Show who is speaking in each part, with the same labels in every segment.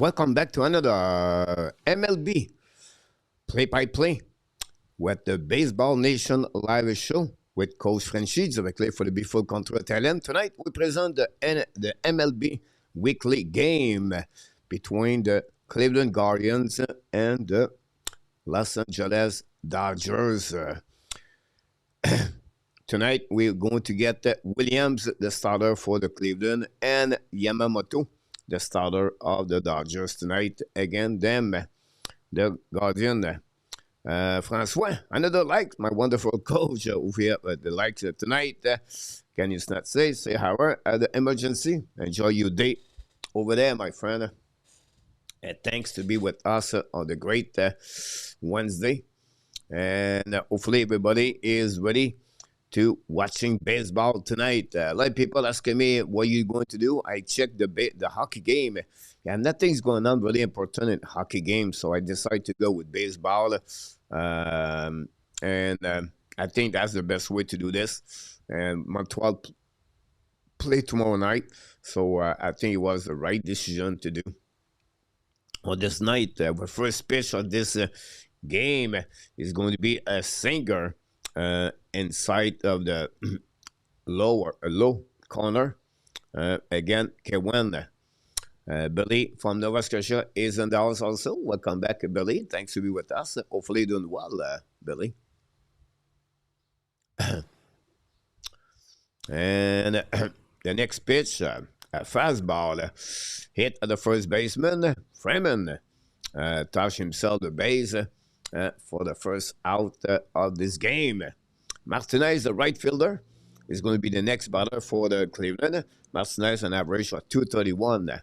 Speaker 1: Welcome back to another MLB Play-by-Play with the Baseball Nation live show with Coach Frenchy, directly for the Beautiful Control Talent. Tonight, we present the MLB weekly game between the Cleveland Guardians and the Los Angeles Dodgers. Tonight, we're going to get Williams, the starter for the Cleveland, and Yamamoto, the starter of the Dodgers tonight. Again, them, the Guardian. Francois, another like, my wonderful coach over here at the likes tonight. Can you not say how the emergency? Enjoy your day over there, my friend. And thanks to be with us on the great Wednesday. And hopefully everybody is ready to watching baseball tonight. A lot of people asking me, what are you going to do? I checked the hockey game. Yeah, nothing's going on really important in hockey game, so I decided to go with baseball. I think that's the best way to do this. And Montreal play tomorrow night, so I think it was the right decision to do. On this night, the first pitch of this game is going to be a sinker inside of the low corner. Again, Kevin Billy from Nova Scotia is in the house also. Welcome back, Billy. Thanks to be with us. Hopefully you're doing well, Billy. And the next pitch, a fastball hit at the first baseman. Freeman touched himself the base for the first out of this game. Martinez, the right fielder, is going to be the next batter for the Cleveland. Martinez, an average of 231.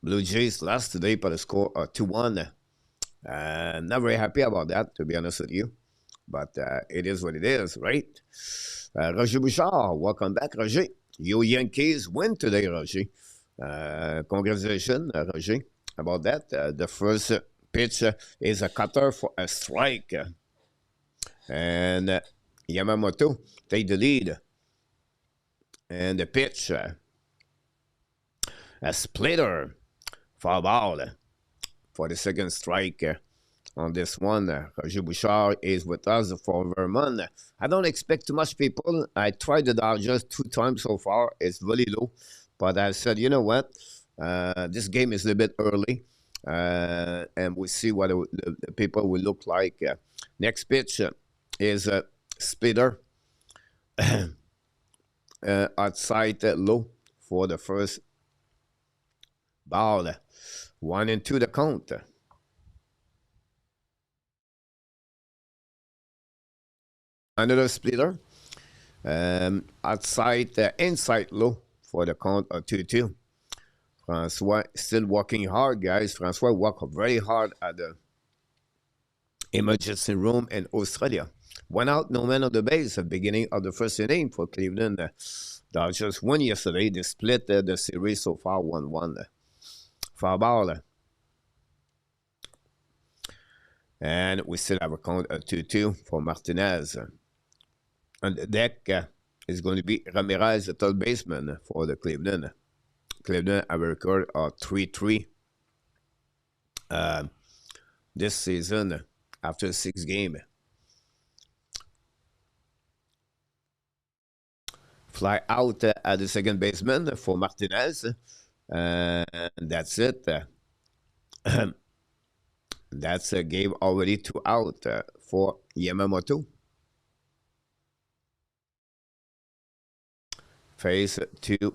Speaker 1: Blue Jays lost today by the score of 2-1. Not very happy about that, to be honest with you. But it is what it is, right? Roger Bouchard, welcome back, Roger. Your Yankees win today, Roger. Congratulations, Roger, about that. The first pitch is a cutter for a strike. And Yamamoto take the lead. And the pitch, a splitter. Foul ball for the second strike on this one. Roger Bouchard is with us for Vermont. I don't expect too much people. I tried the Dodgers 2 times so far. It's really low. But I said, you know what? This game is a little bit early. And we'll see what the people will look like. Next pitch is a splitter. Outside low for the first ball. 1-2 the count. Another splitter. Outside, inside low for the count of 2-2. Francois still working hard, guys. Francois worked very hard at the emergency room in Australia. 1 out, no man on the base at the beginning of the first inning for Cleveland. Dodgers won yesterday. They split the series so far 1-1. Foul ball. And we still have a count of 2-2 for Martinez. On the deck is going to be Ramirez, the third baseman for the Cleveland. Cleveland have a record of 3-3 this season after 6 games. Fly out at the second baseman for Martinez. And that's it. That's a game already 2 out for Yamamoto. Face to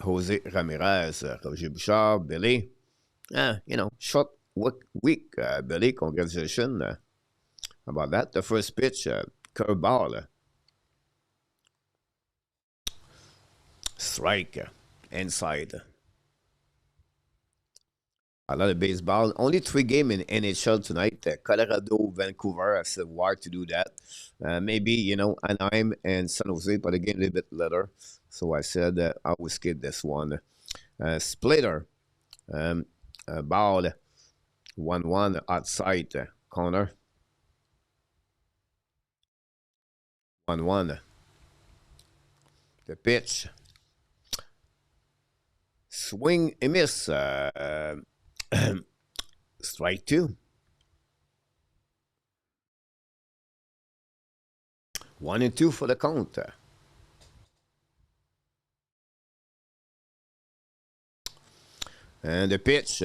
Speaker 1: Jose Ramirez. Roger Bouchard, Billy. Short week, Billy. Congratulations about that. The first pitch, curveball. Strike inside. A lot of baseball. Only 3 games in NHL tonight. Colorado, Vancouver. I said why to do that. Maybe, Anaheim and San Jose, but again, a little bit later. So I said I will skip this one. Splitter. Ball. 1-1 outside corner. 1-1. The pitch. Swing and miss. Strike two. 1-2 for the count. And the pitch.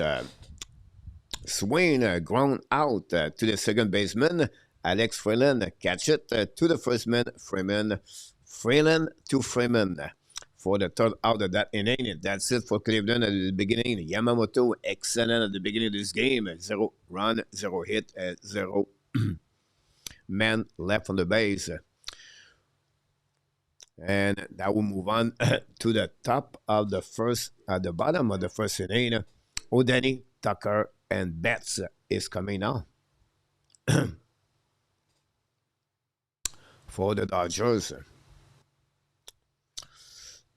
Speaker 1: Swing, ground out to the second baseman. Alex Freeland catch it to the first man, Freeman. Freeland to Freeman for the third out of that inning. That's it for Cleveland at the beginning. Yamamoto, excellent at the beginning of this game. 0 run, 0 hit, 0 man left on the base. And that will move on to the top of the first, at the bottom of the first inning. O'Denny, Tucker, and Betts is coming now for the Dodgers.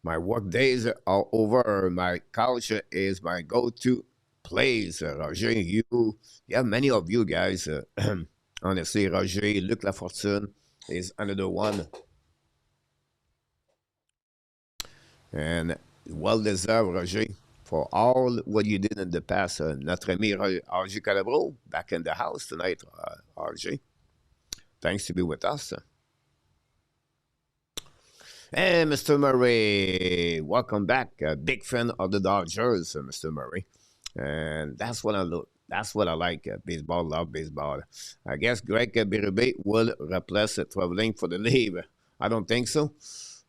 Speaker 1: My work days are over. My couch is my go-to place. Roger, you have many of you guys. Honestly, Roger, Luc Lafortune is another one. And well-deserved, Roger, for all what you did in the past. Notre ami RG Calabro back in the house tonight, RG. Thanks to be with us. And Mr. Murray, welcome back. Big fan of the Dodgers, Mr. Murray. And that's what I look. That's what I like. Baseball, love baseball. I guess Greg Berube will replace traveling for the league. I don't think so.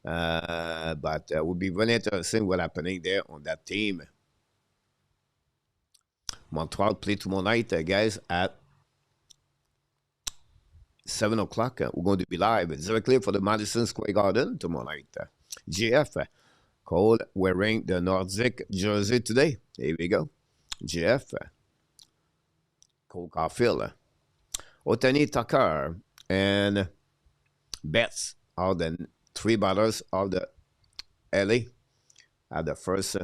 Speaker 1: But it would be really interesting what's happening there on that team. Montreal play tomorrow night, guys, at 7 o'clock. We're going to be live directly for the Madison Square Garden tomorrow night. GF, Cole wearing the Nordic jersey today. Here we go. GF, Cole Caulfield, Otani, Tucker, and Betts are the three batters of the LA at the first.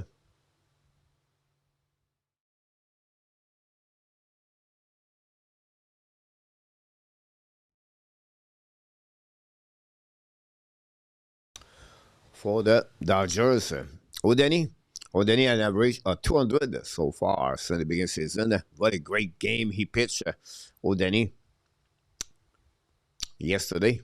Speaker 1: For the Dodgers, O'Denny an average of 200 so far since the beginning of the season. What a great game he pitched, O'Denny, yesterday.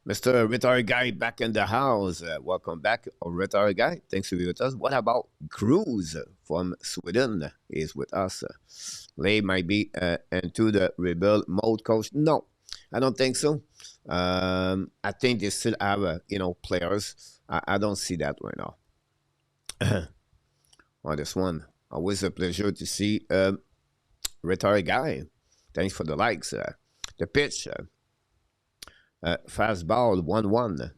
Speaker 1: Mr. Retired Guy back in the house. Welcome back, Retired Guy. Thanks for being with us. What about Cruz from Sweden is with us? They might be into the rebuild mode, coach. No, I don't think so. I think they still have, players. I don't see that right now. On this one, always a pleasure to see Retired Guy. Thanks for the likes. The pitch. Fastball 1-1.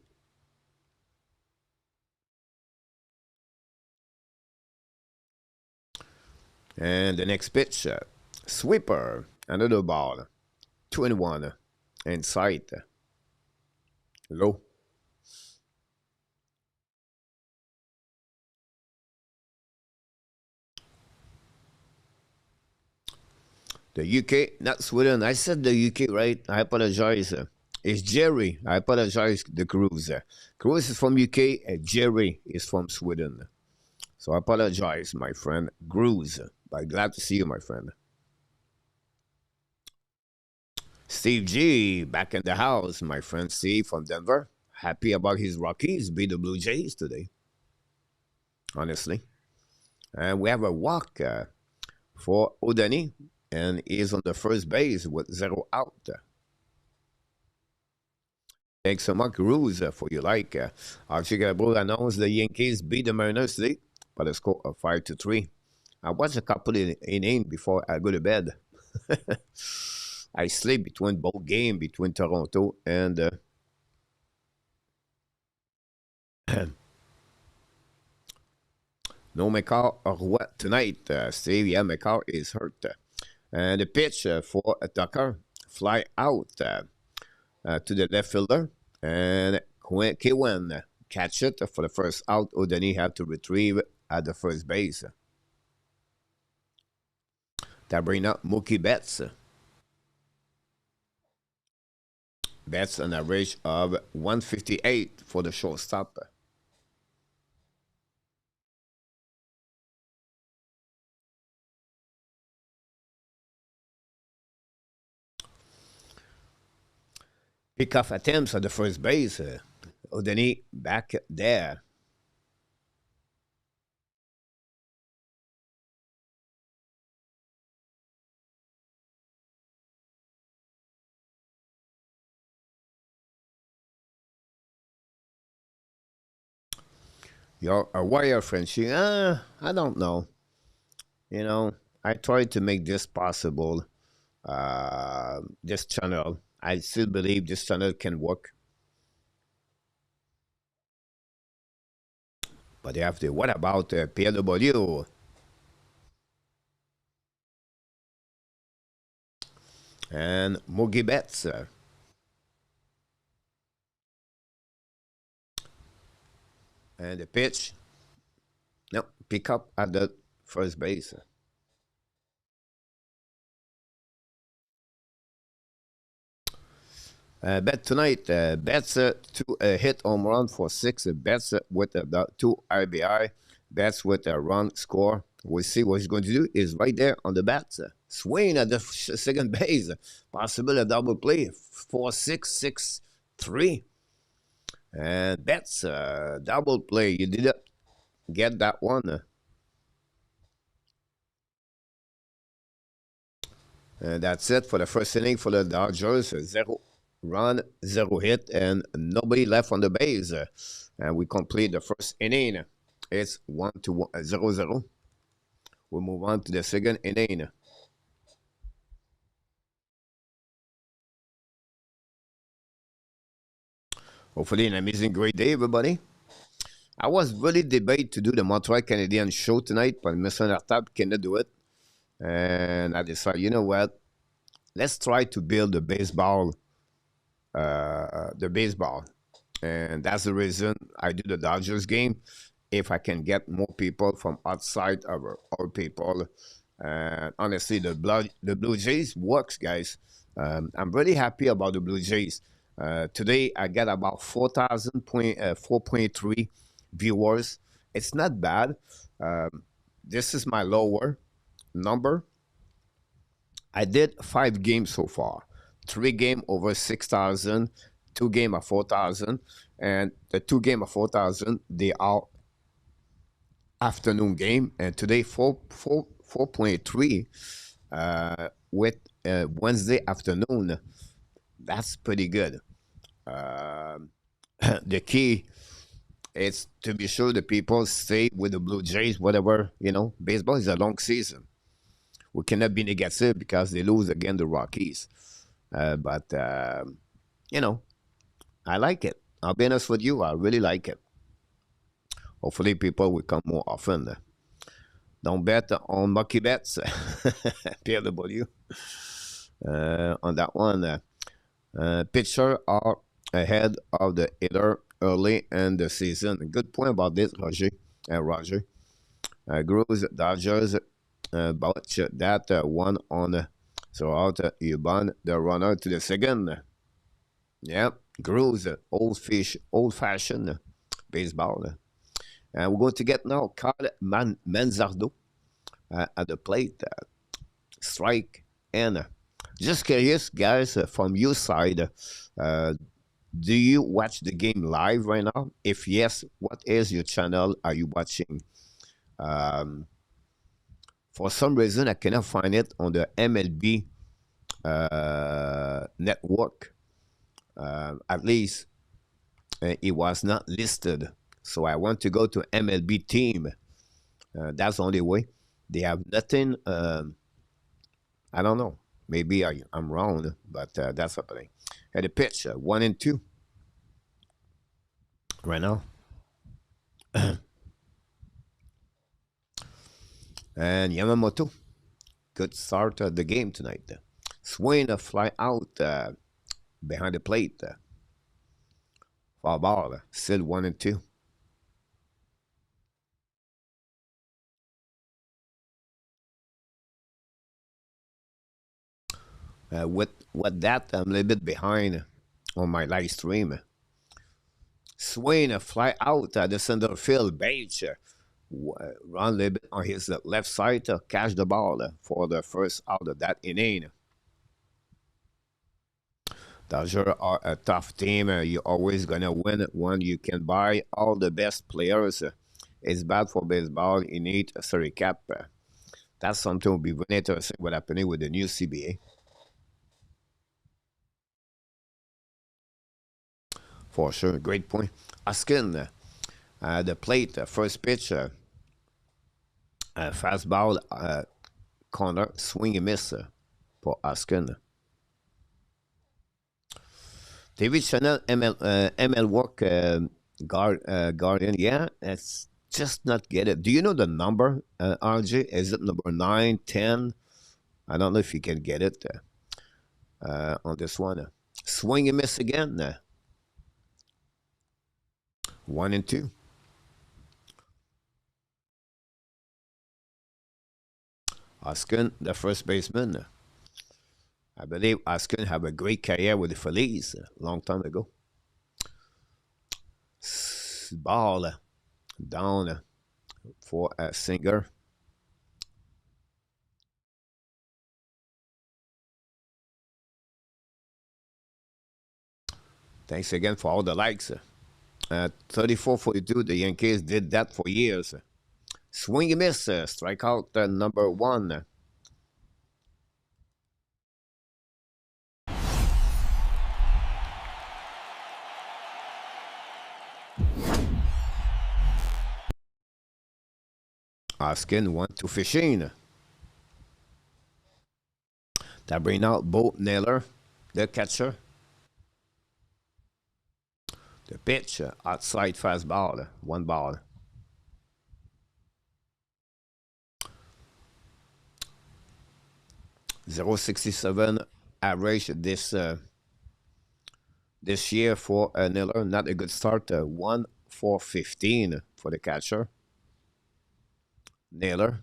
Speaker 1: And the next pitch, sweeper, another ball, 2-1, inside, low. The UK, not Sweden. I said the UK, right? I apologize. It's Jerry. I apologize, the Cruz. Cruz is from UK, and Jerry is from Sweden. So I apologize, my friend Cruz. But glad to see you, my friend. Steve G, back in the house, my friend Steve from Denver. Happy about his Rockies beat the Blue Jays today. Honestly. And we have a walk for O'Denny, and he's on the first base with 0 out. Thanks so much, Cruz, for your like. Archie Gabro announced the Yankees beat the Mariners today by a score of 5-3. I watched a couple in innings before I go to bed. I sleep between both games between Toronto and no McCall or what tonight, Steve. Yeah, McCall is hurt. And the pitch for Tucker, fly out to the left fielder. And Kwan catch it for the first out. O'Denny had to retrieve at the first base. That bring up Mookie Betts. Betts an average of 158 for the shortstop. Pick-off attempts at the first base. O'Denny back there. You're a warrior, Frenchy. I don't know. You know, I tried to make this possible. This channel. I still believe this channel can work. But after, what about PW and Moogie Betts? And the pitch. No, pick up at the first base. Bet tonight, bets to hit home run for six. Bets with the two RBI. Bets with a run score. We'll see what he's going to do. Is right there on the bats. Swing at the second base. Possible a double play. 4-6-6-3. And bets double play. You didn't get that one. And that's it for the first inning for the Dodgers. Zero run, zero hit, and nobody left on the base. And we complete the first inning. It's 1-0-0. We move on to the second inning. Hopefully, an amazing, great day, everybody. I was really debated to do the Montreal Canadiens show tonight, but Mr. Nartab cannot do it. And I decided, you know what? Let's try to build the baseball. And that's the reason I do the Dodgers game. If I can get more people from outside of our people, and honestly, the Blue Jays works, guys. I'm really happy about the Blue Jays. Today I got about 4.3 viewers. It's not bad. This is my lower number. I did 5 games so far. 3 game over 6,000, 2 game of 4,000, and the 2 game of 4,000 they are afternoon game, and today 4.3 with Wednesday afternoon. That's pretty good. The key is to be sure the people stay with the Blue Jays, whatever, baseball is a long season. We cannot be negative because they lose again the Rockies. But I like it. I'll be honest with you, I really like it. Hopefully people will come more often. Don't bet on Mucky Bets, PW. On that one, pitcher are ahead of the hitter early in the season. Good point about this, Roger. Grows Dodgers botch that one on throughout Uban, the runner to the second. Yep, Grows old fashioned baseball. And we're going to get now Carl Manzardo at the plate. Strike. And just curious, guys, from your side, do you watch the game live right now? If yes, what is your channel are you watching? For some reason, I cannot find it on the MLB network. At least it was not listed. So I want to go to MLB team. That's the only way. They have nothing. I don't know. Maybe I'm wrong, but that's happening. And the pitch, 1-2 right now. And Yamamoto, good start of the game tonight. Swing a fly out behind the plate. Foul ball, still 1-2. With that, I'm a little bit behind on my live stream. Swing a fly out at the center field. Bates run a little bit on his left side to catch the ball for the first out of that inning. Dodgers are a tough team. You're always gonna win when you can buy all the best players. It's bad for baseball. You need a salary cap. That's something will be very interesting what happening with the new CBA. For sure, great point. Askin, the plate, first pitch, fastball, corner, swing and miss for Askin. TV channel ML Work Guardian. Yeah, it's just not get it. Do you know the number, RJ? Is it number 9, 10? I don't know if you can get it on this one. Swing and miss again. 1 and 2. Oskin, the first baseman. I believe Oskin have a great career with the Phillies a long time ago. Ball down for a Singer. Thanks again for all the likes. 34-42, the Yankees did that for years. Swing and miss, strikeout number 1. Oskin went to fishing. That bring out Bo Naylor, the catcher. The pitch, outside fastball, 1 ball. 0.67 average this year for Naylor. Not a good start. 1 for 15 for the catcher. Naylor.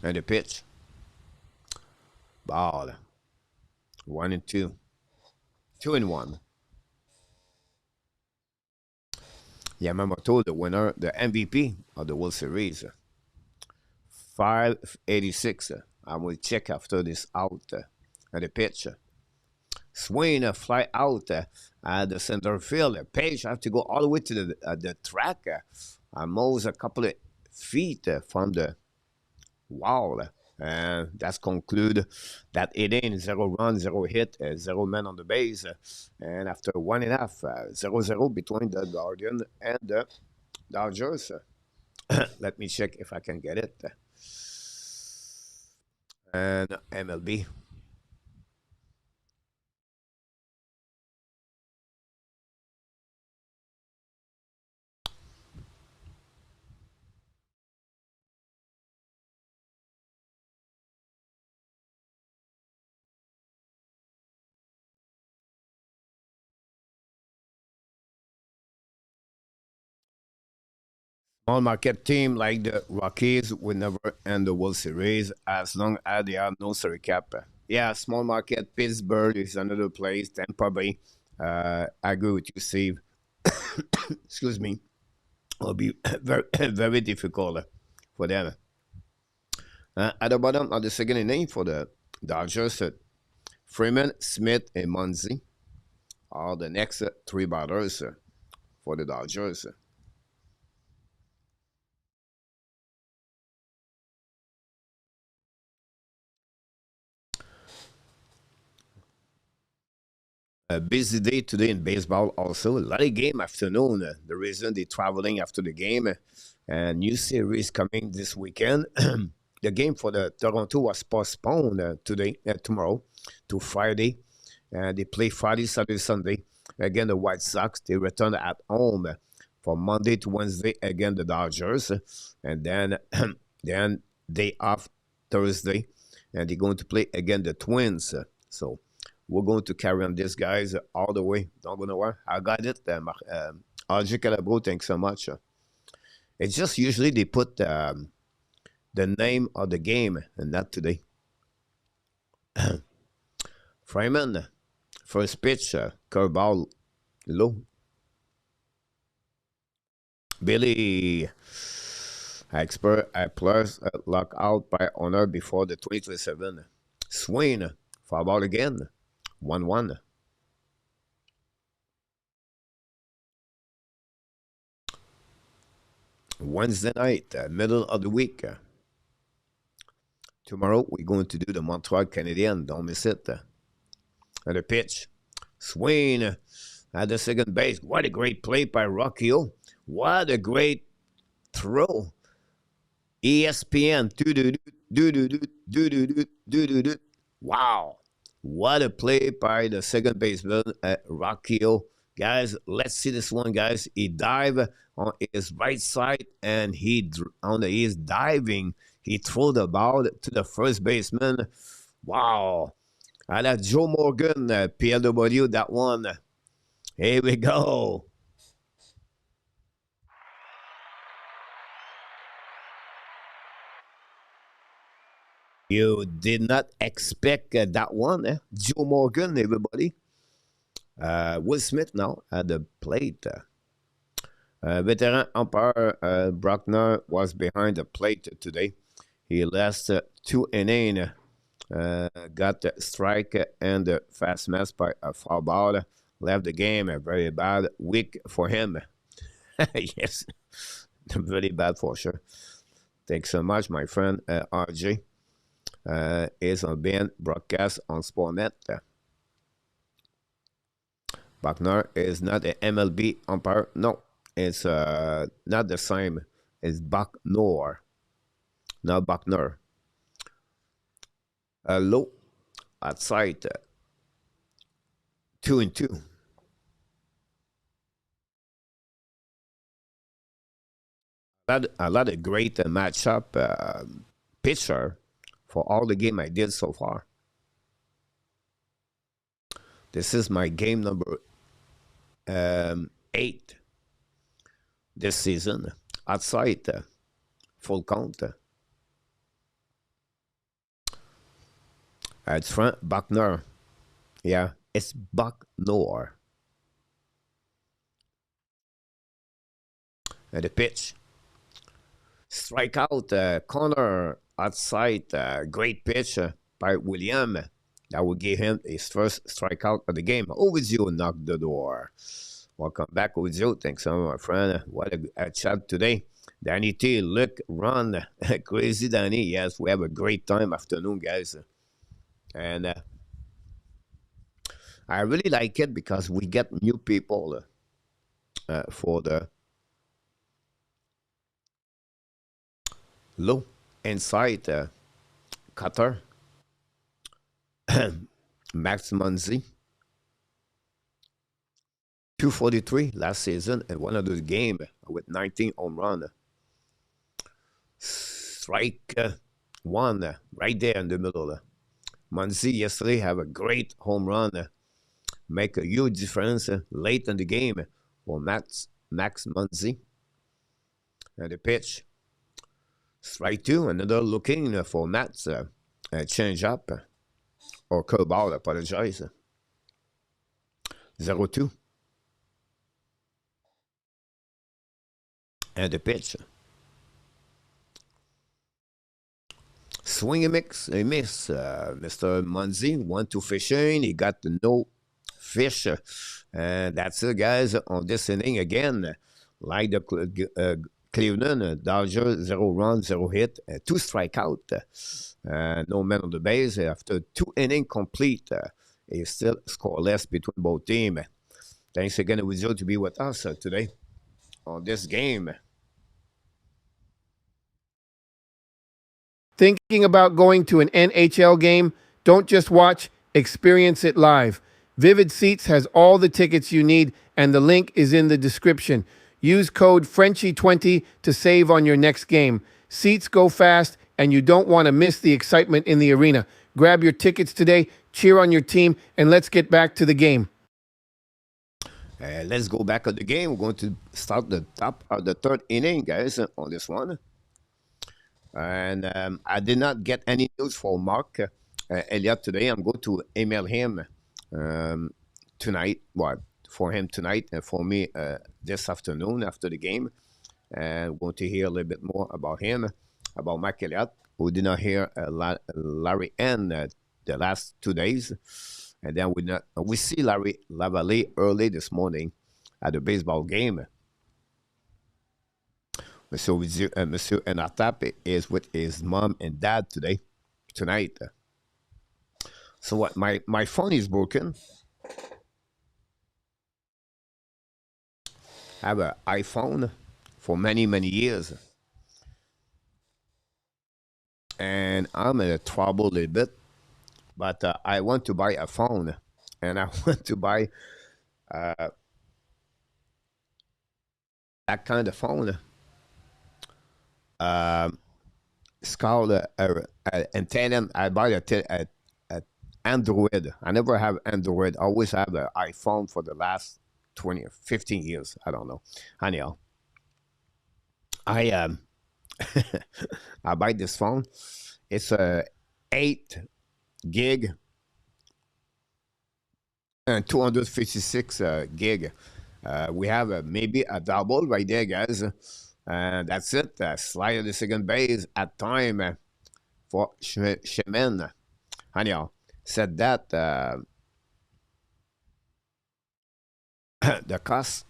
Speaker 1: And the pitch. Ball. 1 and 2. 2 and 1. Yamamoto, the winner, the MVP of the World Series. 586. I will check after this out. And the pitch. Swing, fly out at the center field. Page have to go all the way to the track. Almost a couple of feet from the wall. And that's conclude that inning. 0 run, 0 hit, 0 men on the base. And after 1.5, 0-0 between the Guardian and the Dodgers. Let me check if I can get it. And MLB. Small market team like the Rockies will never end the World Series as long as they have no salary cap. Yeah, small market. Pittsburgh is another place. Tampa Bay. I agree with you, Steve. Excuse me. Will be very, very difficult for them. At the bottom of the second inning for the Dodgers, Freeman, Smith, and Muncy are the next 3 batters for the Dodgers. A busy day today in baseball also. A lot of game afternoon. The reason they're traveling after the game. And new series coming this weekend. The game for the Toronto was postponed tomorrow to Friday. And they play Friday, Saturday, Sunday. Again, the White Sox, they return at home from Monday to Wednesday again the Dodgers. And then then day off Thursday. And they're going to play again the Twins. So we're going to carry on this, guys, all the way. Don't go nowhere. I got it. RJ Calabro, thanks so much. It's just usually they put the name of the game and not today. Freeman, first pitch, curveball low. Billy, expert at plus lock out by owner before the 2027. Swing, foul ball again. 1-1. Wednesday night, middle of the week. Tomorrow, we're going to do the Montreal Canadiens. Don't miss it. And the pitch. Swing at the second base. What a great play by Rockio. What a great throw. ESPN. Wow. What a play by the second baseman, Rockio. Guys, let's see this one, guys. He dived on his right side, and he's diving. He threw the ball to the first baseman. Wow. I like Joe Morgan, PLW, that one. Here we go. You did not expect that one, eh? Joe Morgan, everybody. Will Smith now at the plate. Veteran umpire Brockner was behind the plate today. He lost 2 innings, got the strike and the fast mess by a foul ball. Left the game a very bad week for him. Yes, very bad for sure. Thanks so much, my friend RJ. Is on being broadcast on Sportnet. Buckner is not an MLB umpire. No, it's not the same. It's Bucknor, not Buckner. Low outside 2-2. A lot of great matchup pitcher for all the game I did so far. This is my game number 8 this season. Outside, full count. It's front, Buckner. Yeah, it's Bucknor. And the pitch. Strikeout, corner, outside, great pitch by William. That will give him his first strikeout of the game. Ovidio knocked the door. Welcome back, Ovidio. Thanks so much, my friend. What a chat today. Danny T, look, run. Crazy Danny. Yes, we have a great time afternoon, guys. And I really like it because we get new people for the low inside cutter. Max Muncy, 243 last season, and one of those games with 19 home run. Strike one right there in the middle. Muncy yesterday have a great home run, make a huge difference late in the game for Max Muncy. And the pitch, strike two, another looking for Matt's change up. Or curveball, I apologize. 0-2. And the pitch. Swing and mix, a miss. Mr. Muncy went to fishing. He got no fish. And that's it, guys, on this inning again. Like the Cleveland, Dodgers, 0 run, 0 hit, 2 strikeout. No man on the base. After 2 innings complete, he's still scoreless between both teams. Thanks again, Wizio, to be with us today on this game.
Speaker 2: Thinking about going to an NHL game? Don't just watch, experience it live. Vivid Seats has all the tickets you need, and the link is in the description. Use code Frenchy20 to save on your next game. Seats go fast, and you don't want to miss the excitement in the arena. Grab your tickets today, cheer on your team, and let's get back to the game.
Speaker 1: Let's go back on the game. We're going to start the top of the 3rd inning, guys, on this one. And I did not get any news for Mark Elliott today. I'm going to email him tonight. Well, for him tonight and for me this afternoon after the game. And we're going to hear a little bit more about him, about Mark Elliott. We did not hear Larry N the last 2 days. And then we see Larry Lavalley early this morning at the baseball game. Monsieur Enatap is with his mom and dad tonight. So what? My phone is broken. I have an iPhone for many, many years. And I'm in trouble a little bit. But I want to buy a phone. And I want to buy that kind of phone. It's called Italian. I buy a Android. I never have Android. I always have an iPhone for the last 20 or 15 years. I don't know. Anyhow, I I buy this phone. It's a 8 gig and 256 gig. We have maybe a double right there, guys. That's it. Slide of the second base at time for Shemin. Anyhow, said that the cost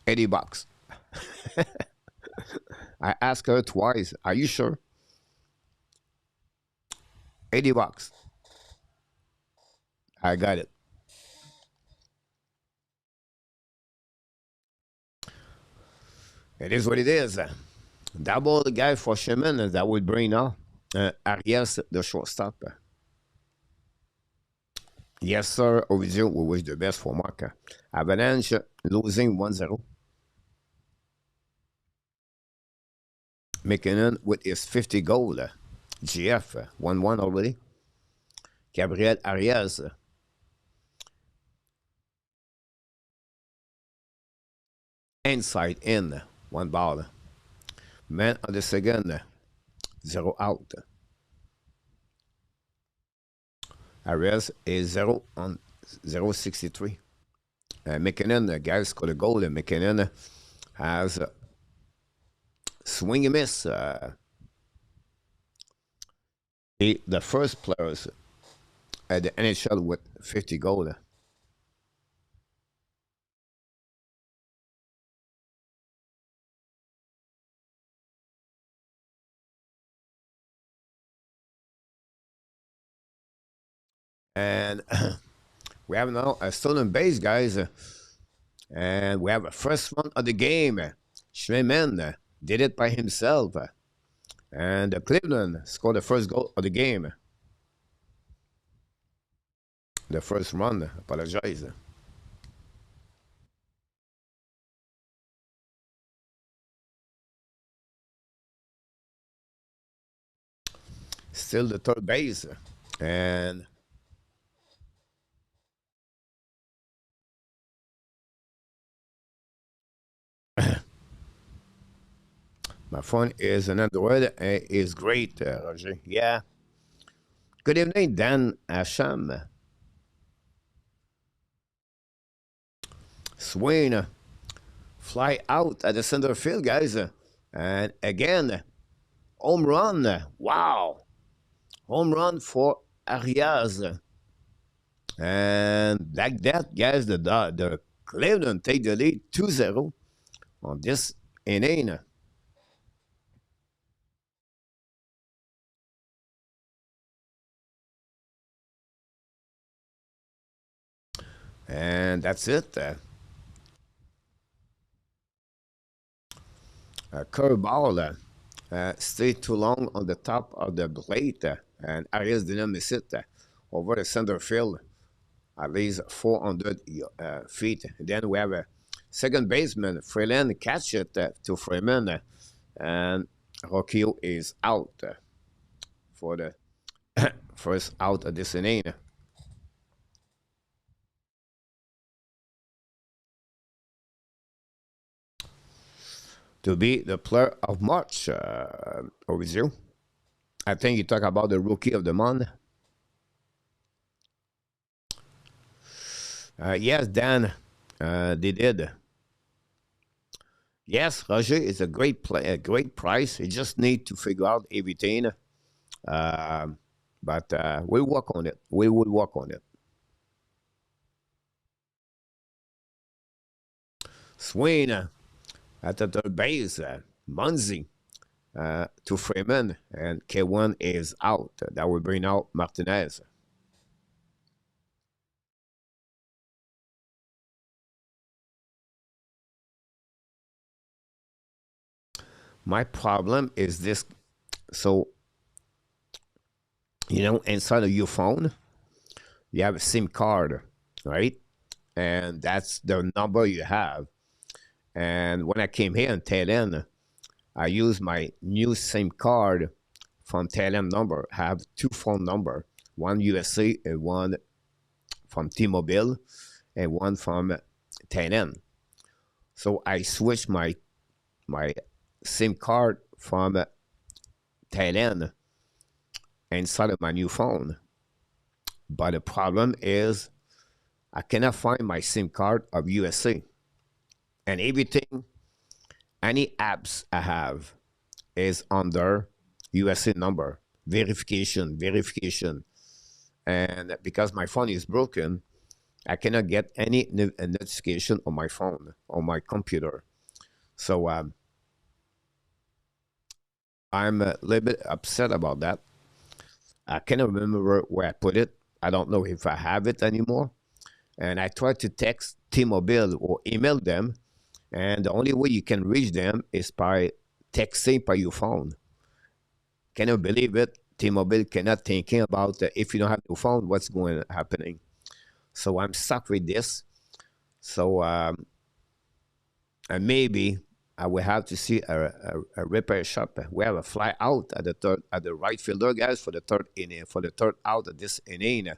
Speaker 1: $80. I asked her twice. Are you sure? $80. I got it. It is what it is. Double the guy for Shemin that would bring up Arias, the shortstop. Yes, sir. Ovidio, we wish the best for Mark. Avalanche losing 1-0. McKinnon with his 50 goal. GF 1-1 already. Gabriel Arias. Inside in. 1 ball. Man on the second. 0 out. Arias is 0 on 0.63. McKinnon, guys, scored a goal. And McKinnon has swing and miss. The first players at the NHL with 50 goals. And we have now a stolen base, guys. And we have a first one of the game. Schmemann did it by himself. And Cleveland scored the first goal of the game. The first run, apologize. Still the third base. And my phone is an Android. Is great, Roger. Yeah. Good evening, Dan Asham. Swain. Fly out at the center field, guys. And again, home run. Wow. Home run for Arias. And like that, guys, the Cleveland take the lead 2-0 on this inning. And that's it. Curveball stayed too long on the top of the plate, and Arias didn't miss it over the center field, at least 400 feet. Then we have a second baseman, Freeland, catch it to Freeman, and Rocchio is out for the first out of this inning. To be the player of March, Ovidio. I think you talk about the rookie of the month. Yes, Dan, they did. Yes, Roger is a great play, a great price. You just need to figure out everything. But we'll work on it. We will work on it. Swing at the third base. Munzie to Freeman, and K1 is out. That will bring out Martinez. My problem is this. So, inside of your phone, you have a SIM card, right? And that's the number you have. And when I came here in Thailand, I used my new SIM card from Thailand number. I have two phone number, one USA and one from T-Mobile and one from Thailand. So I switched my SIM card from Thailand inside of my new phone. But the problem is I cannot find my SIM card of USA. And everything, any apps I have is under USA number. Verification. And because my phone is broken, I cannot get any notification on my phone, on my computer. So I'm a little bit upset about that. I cannot remember where I put it. I don't know if I have it anymore. And I tried to text T-Mobile or email them, and the only way you can reach them is by texting by your phone. Can you believe it? T-Mobile cannot thinking about if you don't have your phone, what's going happening. So I'm stuck with this. So and maybe I will have to see a repair shop. We have a fly out at the right fielder, guys, for the third inning, for the third out of this inning.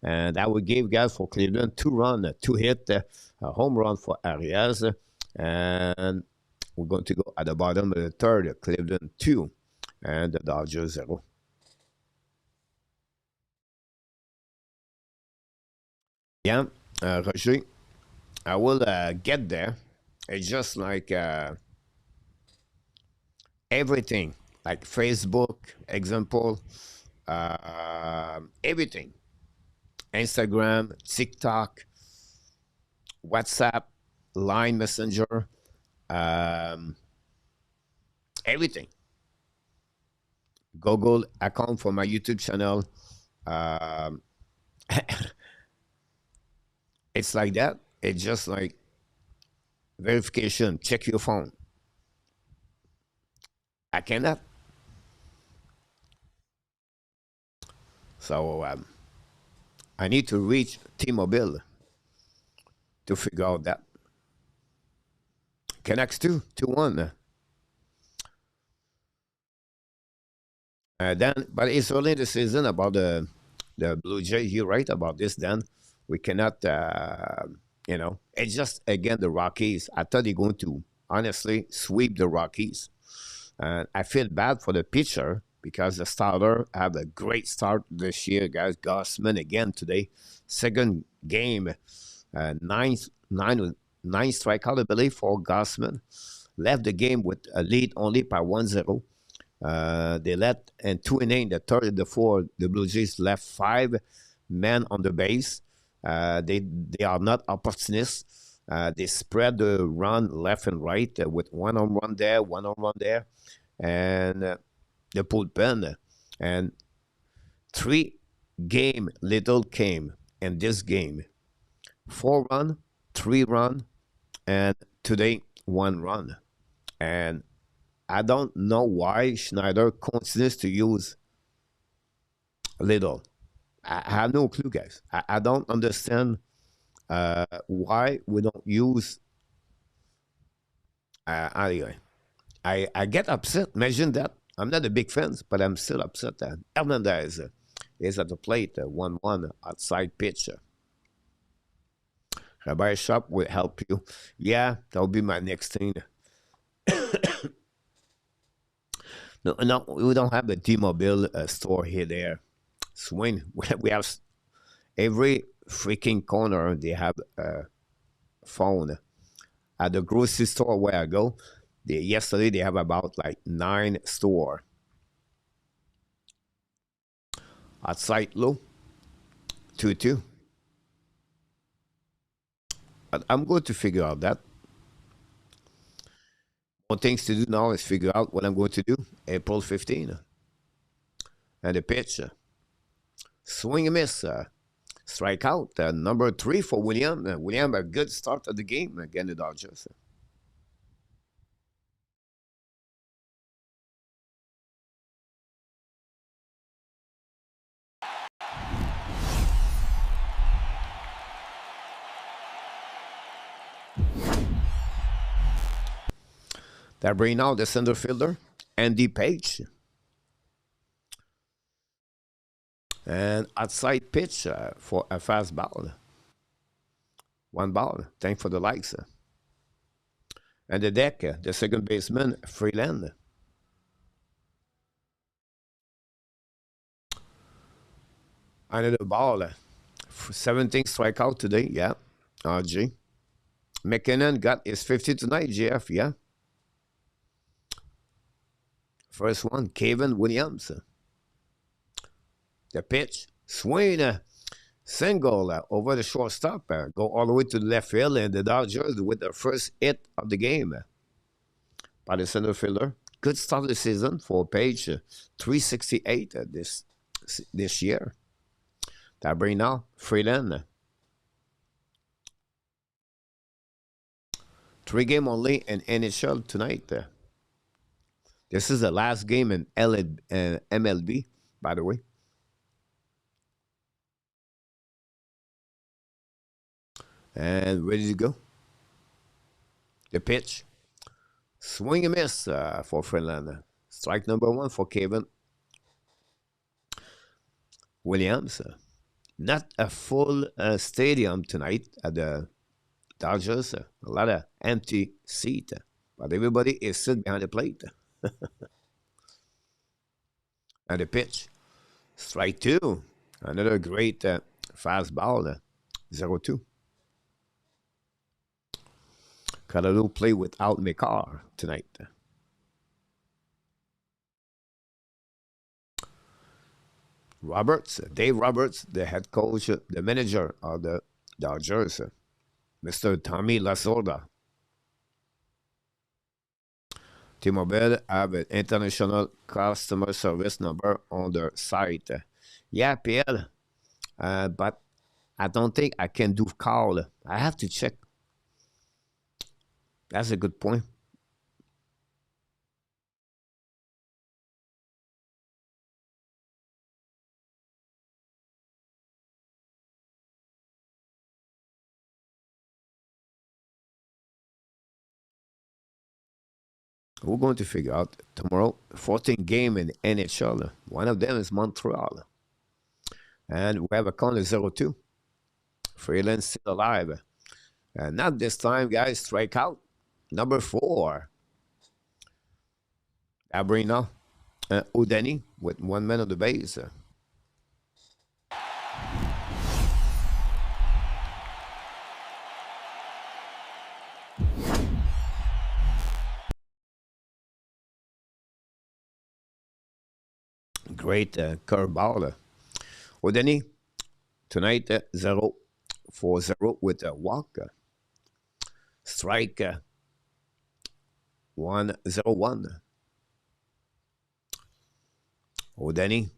Speaker 1: And that would give guys for Cleveland 2 run, 2 hit, a home run for Arias. And we're going to go at the bottom of the third, Cleveland 2 and the Dodgers 0. Yeah, Roger, I will get there. It's just like everything, like Facebook, example, everything. Instagram, TikTok, WhatsApp, Line Messenger, everything. Google account for my YouTube channel. Um, it's like that. It's just like verification. Check your phone. I cannot. So I need to reach T-Mobile to figure out that. Connects 2-1. Then, but it's early in the season about the Blue Jays. You're right about this. Then we cannot, it's just again the Rockies. I thought they're going to honestly sweep the Rockies, and I feel bad for the pitcher because the starter have a great start this year, guys. Gausman again today, second game, nine strikeout, I believe, for Gausman. Left the game with a lead only by 1-0. They let in 2 innings, the third and the fourth, the Blue Jays left 5 men on the base. They are not opportunists. They spread the run left and right with 1 home run there, 1 home run there, and the bullpen. And 3 game little came in this game. 4 run, 3 run, and today 1 run. And I don't know why Schneider continues to use little. I have no clue, guys. I don't understand why we don't use. Anyway, I get upset. Imagine that. I'm not a big fan, but I'm still upset that Hernandez is at the plate, 1-1 outside pitch. Rabbi Shop will help you. Yeah, that'll be my next thing. No, we don't have a T-Mobile store here there. Swing. We have every freaking corner. They have a phone. At the grocery store where I go, yesterday they have about like 9 store. Outside low, 2-2. But I'm going to figure out that. One things to do now is figure out what I'm going to do April 15. And the pitch. Swing and miss. Strike out. Number 3 for William. William, a good start of the game against the Dodgers. That bring out the center fielder, Andy Page. And outside pitch for a fast ball. 1 ball. Thanks for the likes. And the deck, the second baseman, Freeland. Another ball. 17 strikeout today, yeah. RG. McKinnon got his 50 tonight, GF, yeah. First one, Kevin Williams. The pitch, swing, single over the shortstop, go all the way to the left field, and the Dodgers with the first hit of the game by the center fielder. Good start of the season for Page, 368 this year. That bring now Freeland. 3 game only in NHL tonight. This is the last game in MLB, by the way. And ready to go. The pitch. Swing and miss for Freeland. Strike number 1 for Kevin Williams. Not a full stadium tonight at the Dodgers. A lot of empty seat. But everybody is sitting behind the plate. And the pitch. Strike 2. Another great fastball. 0-2. Colorado play without McCarr tonight. Roberts, Dave Roberts, the head coach, the manager of the Dodgers, Mr. Tommy Lasorda. T-Mobile have an international customer service number on their site. Yeah, PL, but I don't think I can do call. I have to check. That's a good point. We're going to figure out tomorrow 14 game in NHL. One of them is Montreal. And we have a count of 0-2. Freeland still alive. And not this time, guys. Strike out. Number 4. Abrina Udeni with 1 man on the base. Great curveball. Udeni tonight 0-4-0 with a walk. Strike 1-0-1. Udeni.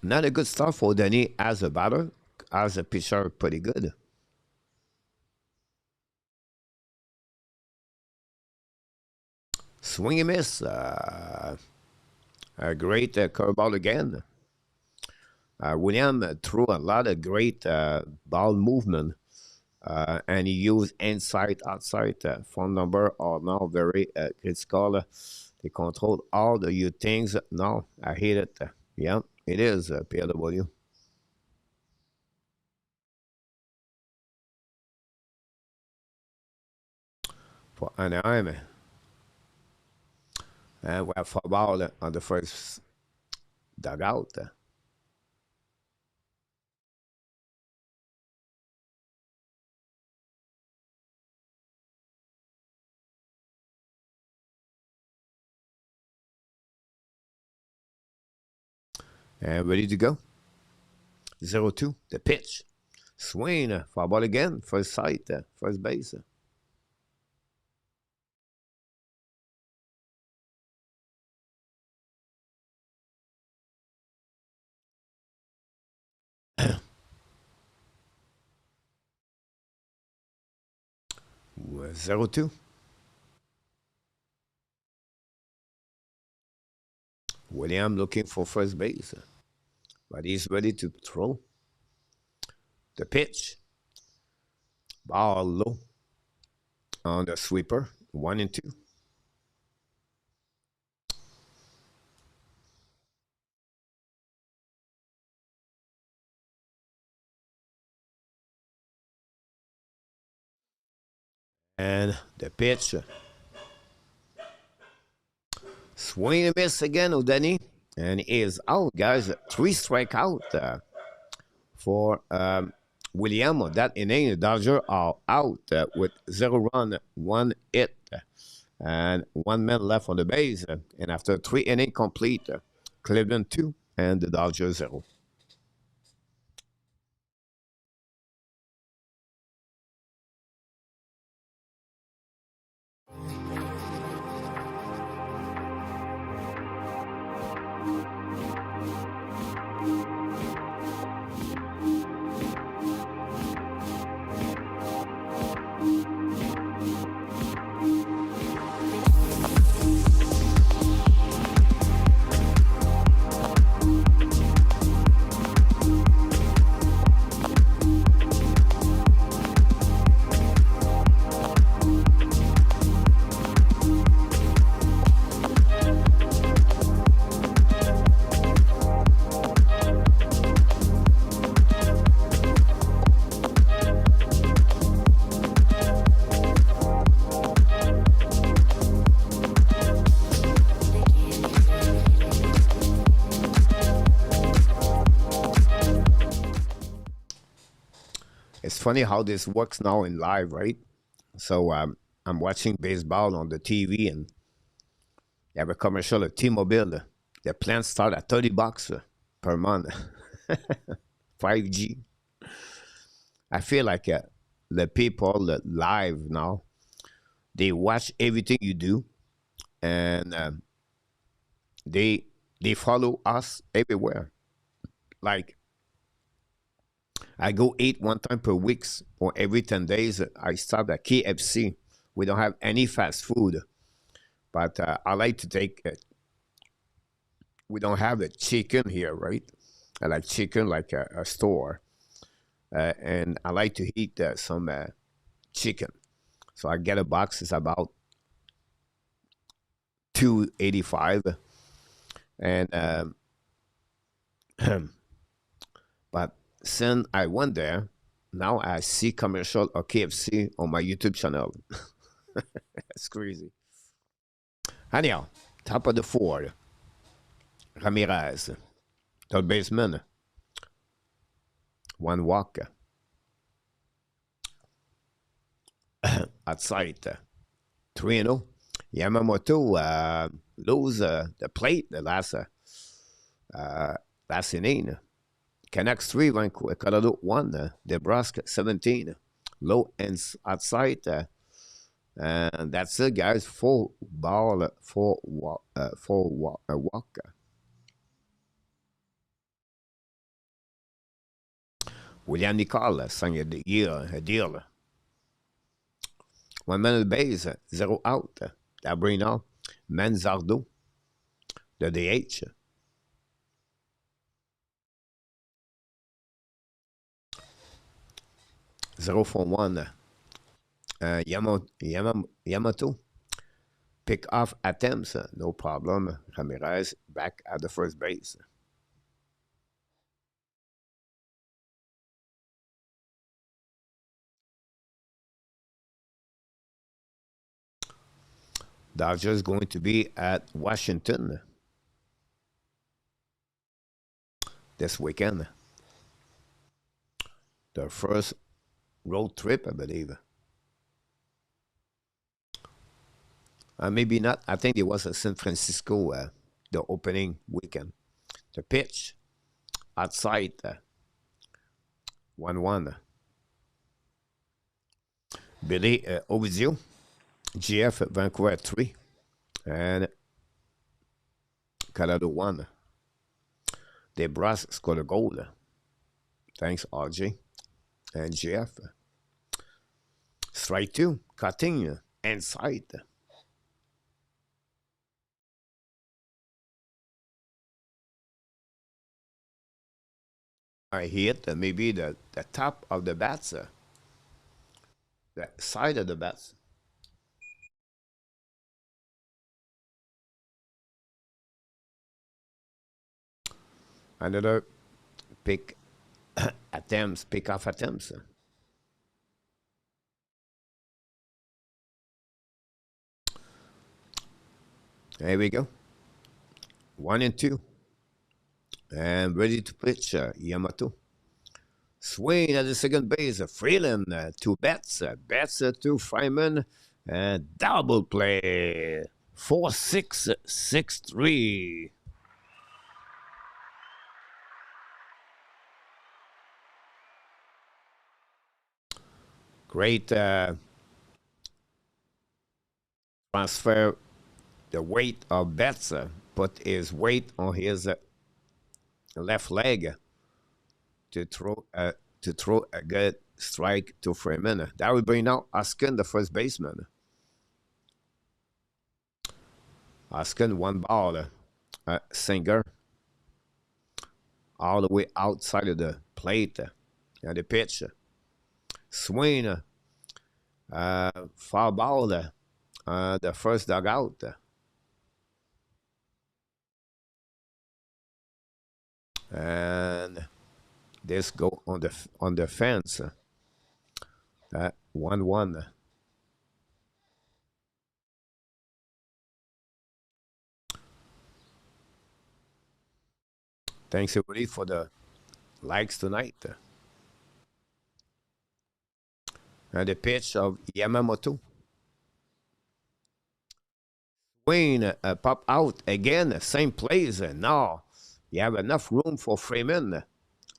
Speaker 1: Not a good start for Udeni as a batter. As a pitcher, pretty good. Swing and miss. A great curveball again. William threw a lot of great ball movement. And he used inside, outside. Phone number are now very critical. They control all the things. No, I hate it. Yeah, it is PLW. For Anaheim. And we have football on the first dugout. And ready to go. 0-2, the pitch. Swing, foul ball again, first sight, first base. 0-2. William looking for first base, but he's ready to throw. The pitch. Ball low on the sweeper. 1-2. And the pitch. Swing and miss again, O'Denny. And he is out, guys. 3 strikeout for William. That inning, the Dodgers are out with 0 run, 1 hit, and 1 man left on the base. And after 3 innings complete, Cleveland 2 and the Dodgers 0. It's funny how this works now in live, right? So I'm watching baseball on the TV, and they have a commercial of T-Mobile. The plans start at $30 per month. 5G. I feel like the people that live now, they watch everything you do, and they follow us everywhere. Like I go eat 1 time per week, or every 10 days. I stop at KFC. We don't have any fast food, but I like to take it. We don't have the chicken here, right? I like chicken like a store, and I like to eat some chicken. So I get a box. It's about $2.85, and but since I went there, now I see commercial of KFC on my YouTube channel. That's crazy. Anyhow, top of the 4, Ramirez, third baseman, 1 walk. Outside, 3-0. Yamamoto lose the plate the last inning. Canucks 3, Vancouver, Colorado 1, Nebraska 17. Low and outside. And that's it, guys. 4 ball, 4 walk. Walk. William Nicol signed a deal. 1 man on the base, 0 out. Dabrino, Manzardo, the DH. Zero for 1. Yamamoto pick off attempts, no problem. Ramirez back at the first base. Dodgers going to be at Washington this weekend. Their first road trip, I believe. Maybe not. I think it was at San Francisco, the opening weekend. The pitch outside, 1-1. Billy Ovidio, GF Vancouver 3, and Colorado 1. DeBrus scored a goal. Thanks, RJ and GF. Strike two, cutting inside. I hit maybe the top of the bats, the side of the bats. Another pick attempts, pick off attempts. There we go. 1-2. And ready to pitch, Yamamoto. Swing at the second base, Freeland, two bats, to Fryman, and double play. 4-6, 6-3. Great transfer. The weight of Betts put his weight on his left leg to throw a good strike to Freeman. That will bring out Askin, the first baseman. Askin, one ball, Singer, all the way outside of the plate, and the pitch. Swing, foul ball, the first dugout. And this go on the fence. 1-1. Thanks everybody for the likes tonight. And the pitch of Yamamoto. Swing, pop out again, same plays. Now you have enough room for Freeman.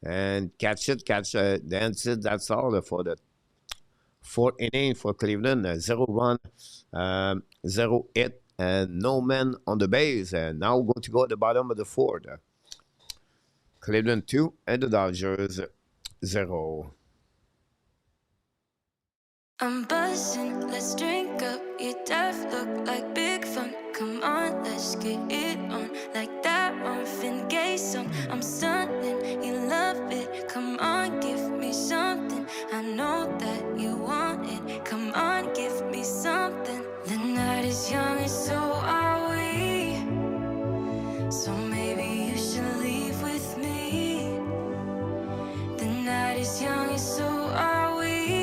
Speaker 1: And catch it, that's all for the fourth inning for Cleveland. 0 run, 0 hit, and no man on the base. And now we're going to go at the bottom of the fourth. Cleveland 2 and the Dodgers 0.
Speaker 3: I'm buzzing, let's drink up. Your death look like big fun. Come on, let's get it on. Like that Marvin Gaye song. I'm stunning, you love it. Come on, give me something. I know that you want it. Come on, give me something. The night is young and so are we. So maybe you should leave with me. The night is young and so are we.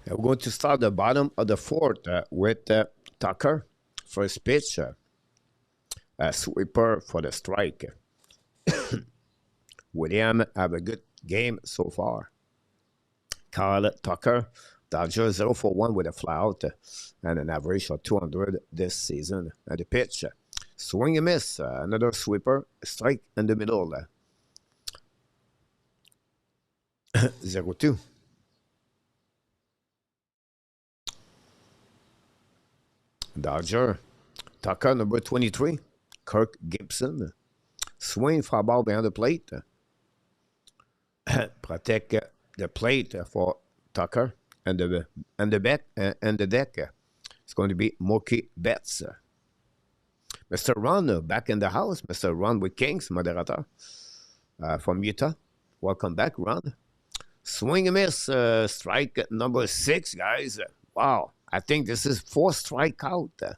Speaker 1: We're going to start the bottom of the fourth with Tucker. First pitch, a sweeper for the strike. William have a good game so far. Kyle Tucker, Dodgers 0 for 1 with a flyout and an average of 200 this season. And the pitch, swing and miss, another sweeper, strike in the middle. 0-2. Dodger, Tucker, number 23. Kirk Gibson. Swing for a ball behind the plate. Protect the plate for Tucker and the deck. It's going to be Mookie Betts. Mr. Ron back in the house. Mr. Ron with Kings, moderator from Utah. Welcome back, Ron. Swing and miss. Strike number 6, guys. Wow. I think this is 4 strikeout.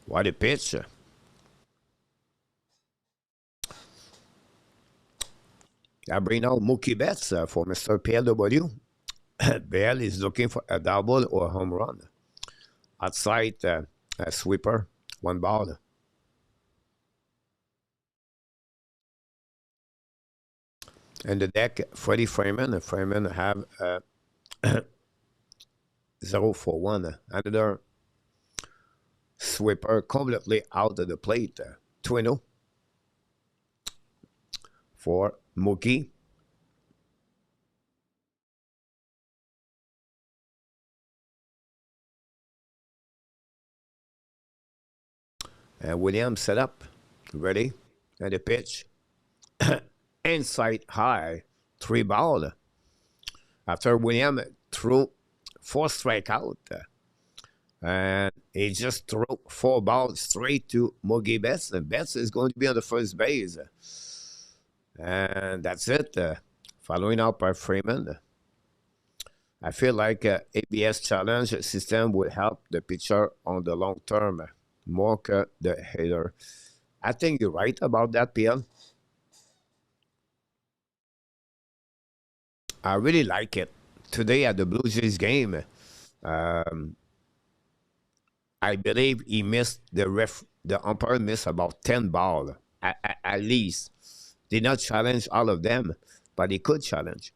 Speaker 1: What a pitch. I bring out Mookie Betts for Mr. PLW. Bell is looking for a double or a home run. Outside, a sweeper, 1 ball. And the deck, Freddie Freeman. Freeman have 0 for 1. Another sweeper completely out of the plate. 2-0 for Mookie. And Williams set up, ready, and the pitch. Inside high, 3 ball. After William threw 4 strikeout, and he just threw 4 balls straight to Mookie Betts. And Betts is going to be on the first base. And that's it. Following up by Freeman. I feel like ABS challenge system would help the pitcher on the long term more than the hitter. I think you're right about that, PL. I really like it. Today at the Blue Jays game, I believe he missed the umpire missed about 10 balls at least. Did not challenge all of them, but he could challenge.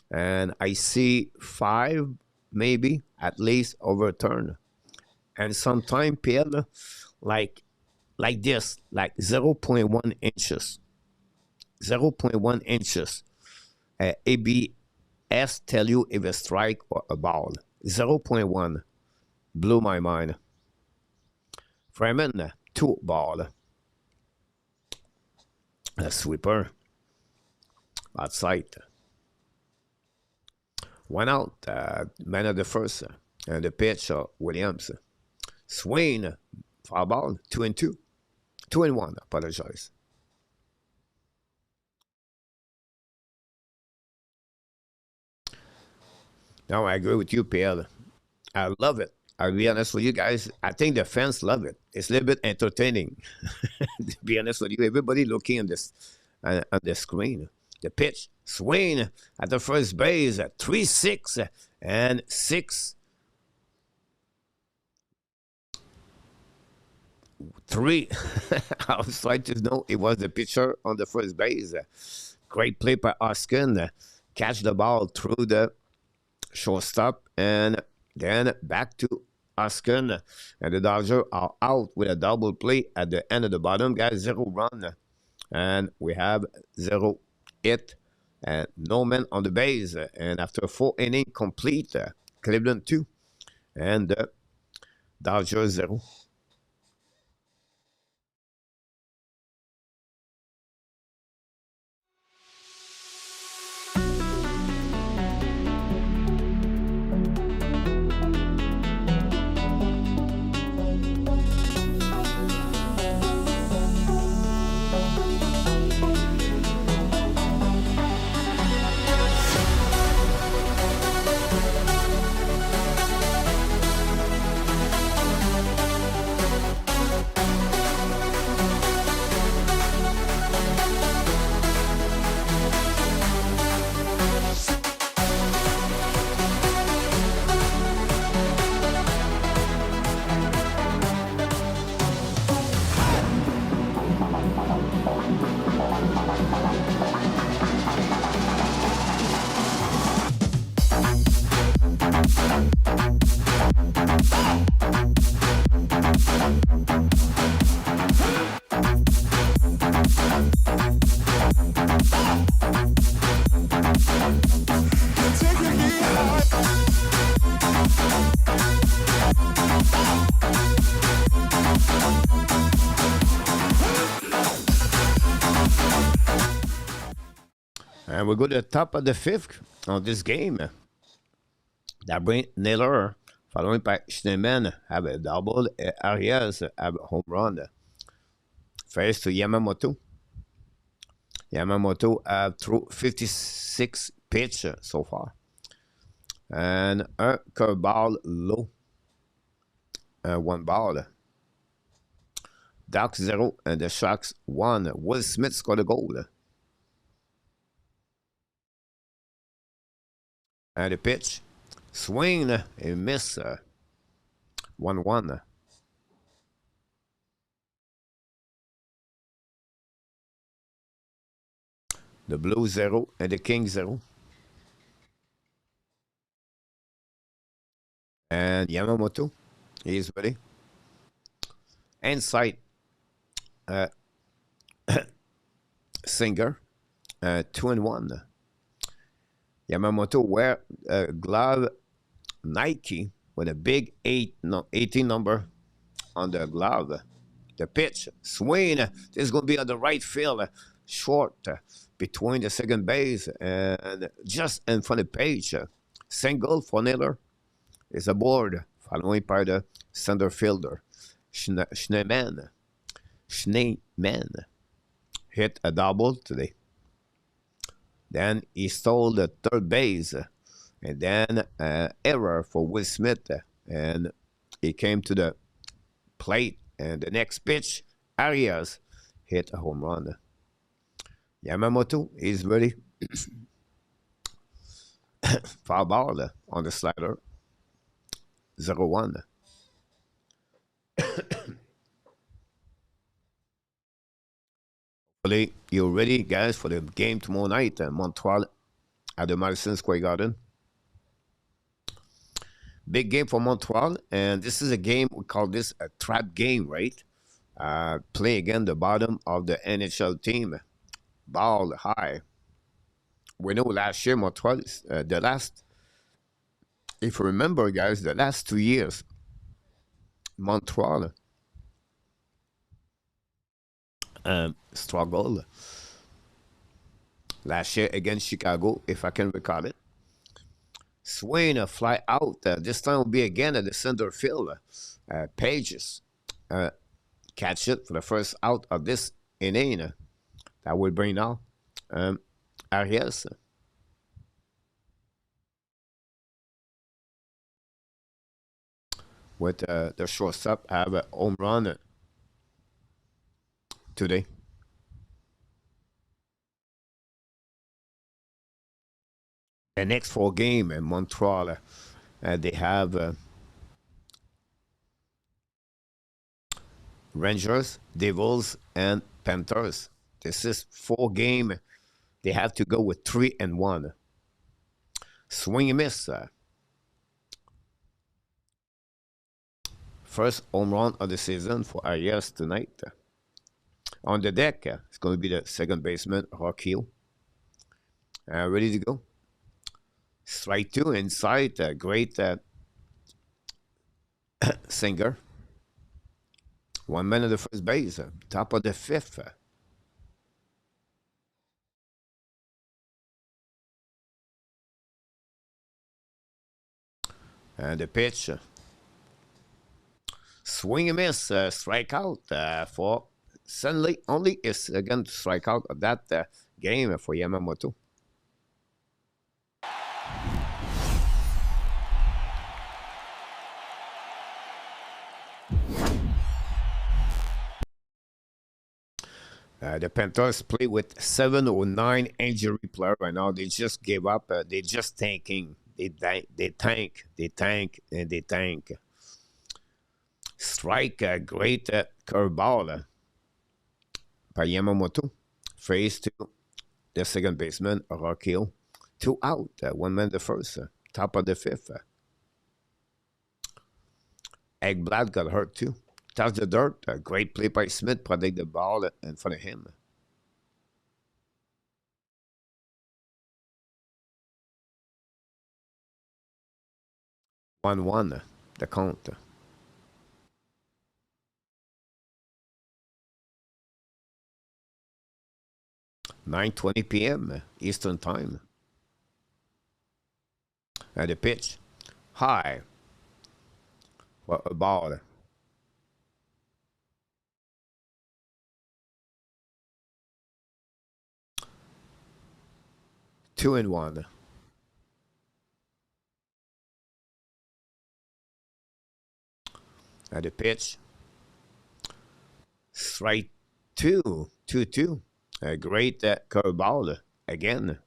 Speaker 1: And I see 5 maybe at least overturned. And sometimes PL like this, like 0.1 inches. 0.1 inches. ABS tell you if a strike or a ball. 0.1 blew my mind. Freeman, 2 ball. A sweeper outside. 1 out. Man of the first. And the pitch, Williams. Swing, foul ball, 2-2. 2-1, apologize. No, I agree with you, PL. I love it. I'll be honest with you guys. I think the fans love it. It's a little bit entertaining. To be honest with you, everybody looking on this on the screen. The pitch, swing at the first base, 3-6 and 6. 3. I was trying to know it was the pitcher on the first base. Great play by Oskin. Catch the ball through the shortstop and then back to Oskin. And the Dodgers are out with a double play at the end of the bottom, guys. 0 run. And we have 0 hit and no man on the base. And after 4 innings complete, Cleveland 2 and Dodgers 0. And we go to the top of the fifth on this game. That brings Naylor, following by Schneemann, have a double. Arias have a home run. Face to Yamamoto. Yamamoto have through 56 pitch so far. And un curveball low. One ball. Ducks 0 and the Sharks 1. Will Smith scored a goal. And the pitch. Swing and miss. 1-1. The Blue 0 and the King 0. And Yamamoto, he's ready. Inside, Singer, 2-1. Yamamoto wear a glove Nike with a big 18 number on the glove. The pitch, swing. This is going to be on the right field, short between the second base and just in front of Page. Single for Naylor is aboard, following by the center fielder. Schneemann hit a double today. Then he stole the third base, and then error for Will Smith, and he came to the plate, and the next pitch, Arias hit a home run. Yamamoto is ready. Foul ball on the slider. 0-1. Hopefully, you're ready, guys, for the game tomorrow night in Montreal at the Madison Square Garden. Big game for Montreal, and this is a game, we call this a trap game, right? Play again the bottom of the NHL team. Ball high. We know last year Montreal, if you remember, guys, the last 2 years, Montreal struggled. Last year against Chicago, if I can recall it. Swing a fly out. This time will be again at the center field. Pages catch it for the first out of this inning. That will bring now Arias. With the shortstop have a home run today. The next 4 games in Montreal, they have Rangers, Devils, and Panthers. This is 4 games. They have to go with 3-1. Swing and miss. First home run of the season for Arias tonight. On the deck, it's going to be the second baseman, Rockhill. Ready to go. Strike 2 inside. Great Singer. 1 man at the first base. Top of the 5th. And the pitch. Swing and miss. Strike out for suddenly only is again to strike out of that game for Yamamoto. The Panthers play with 7 or 9 injury players right now. They just gave up. They just tanking. They tank, and they tank. Strike a great curveball by Yamamoto. Face to the second baseman, Rockhill. 2 out. 1 man the first. Top of the 5th. Ekblad got hurt too. Touch the dirt. A great play by Smith. Protect the ball in front of him. (1-1) the count. 9:20 p.m. Eastern Time. And the pitch, high for a ball. Two and one. And the pitch, strike two, 2-2. A great curveball again.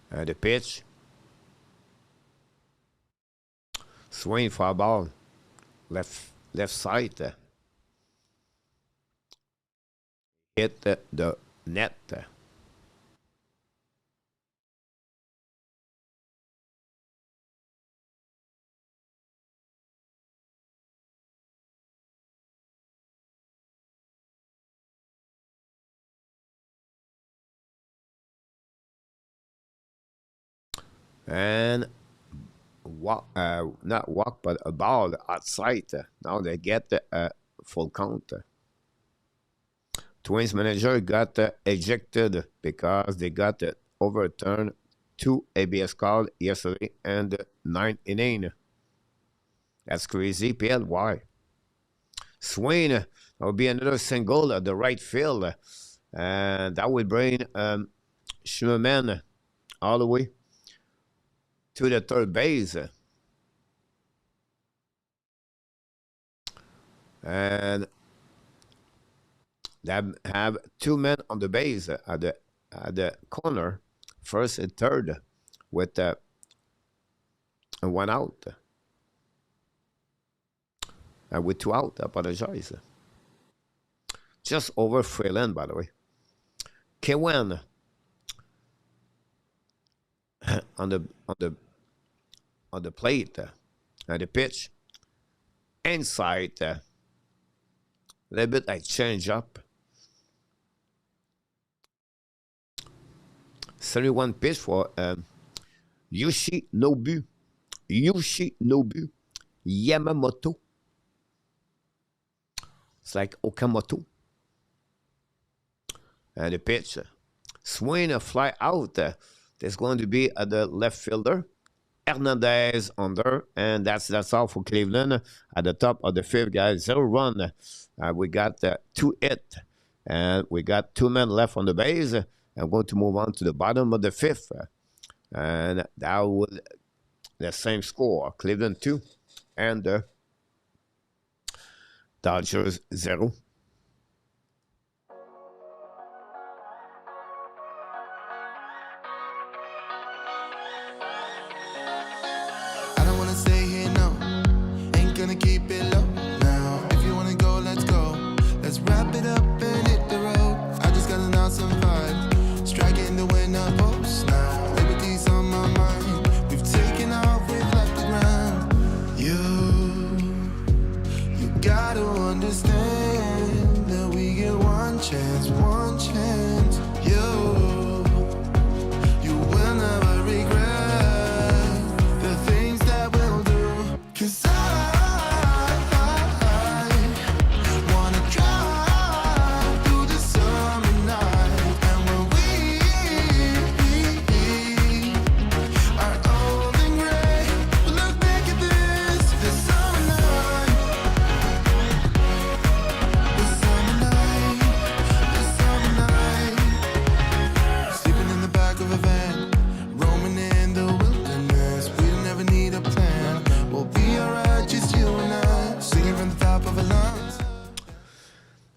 Speaker 1: And the pitch, swing for a ball, left side, hit the net. And not walk, but a ball outside. Now they get the full count. Twins manager got ejected because they got overturned 2 ABS calls yesterday and 9 inning. That's crazy. PLY. Swing. That will be another single at the right field. And that would bring Schumann all the way to the third base. And they have two men on the base at the corner, first and third, with one out. And with two out, I apologize. Just over Freeland, by the way. Kwen on the plate, and the pitch inside, a little bit like change up. 71 pitch for Yoshinobu Yamamoto. It's like Okamoto. And the pitch, swing a fly out. There's going to be the left fielder, Hernandez under, and that's all for Cleveland. At the top of the fifth, guys, 0 run. We got 2 hit, and we got 2 men left on the base. I'm going to move on to the bottom of the fifth, and that was the same score: Cleveland 2 and Dodgers 0.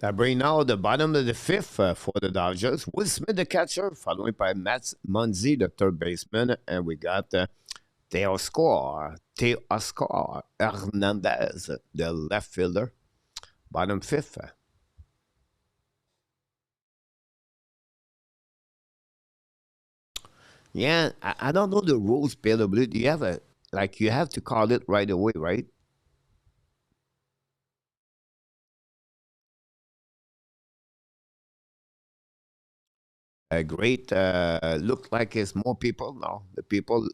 Speaker 1: That bring now the bottom of the fifth for the Dodgers. Will Smith, the catcher, followed by Matt Muncy, the third baseman, and we got Teoscar Hernandez, the left fielder, bottom fifth. Yeah, I don't know the rules, PW. Do you have you have to call it right away, right? Great. Look like it's more people now. The people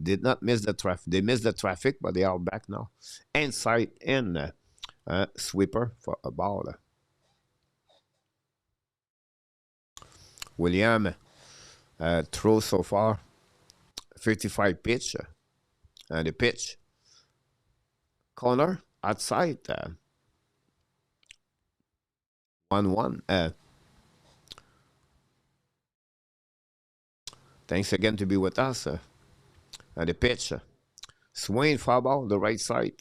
Speaker 1: did not miss the traffic. They missed the traffic, but they are back now. Inside in sweeper for a ball. William throw so far 55 pitch. And the pitch corner outside 1-1. Thanks again to be with us. And the pitch swing foul ball the right side.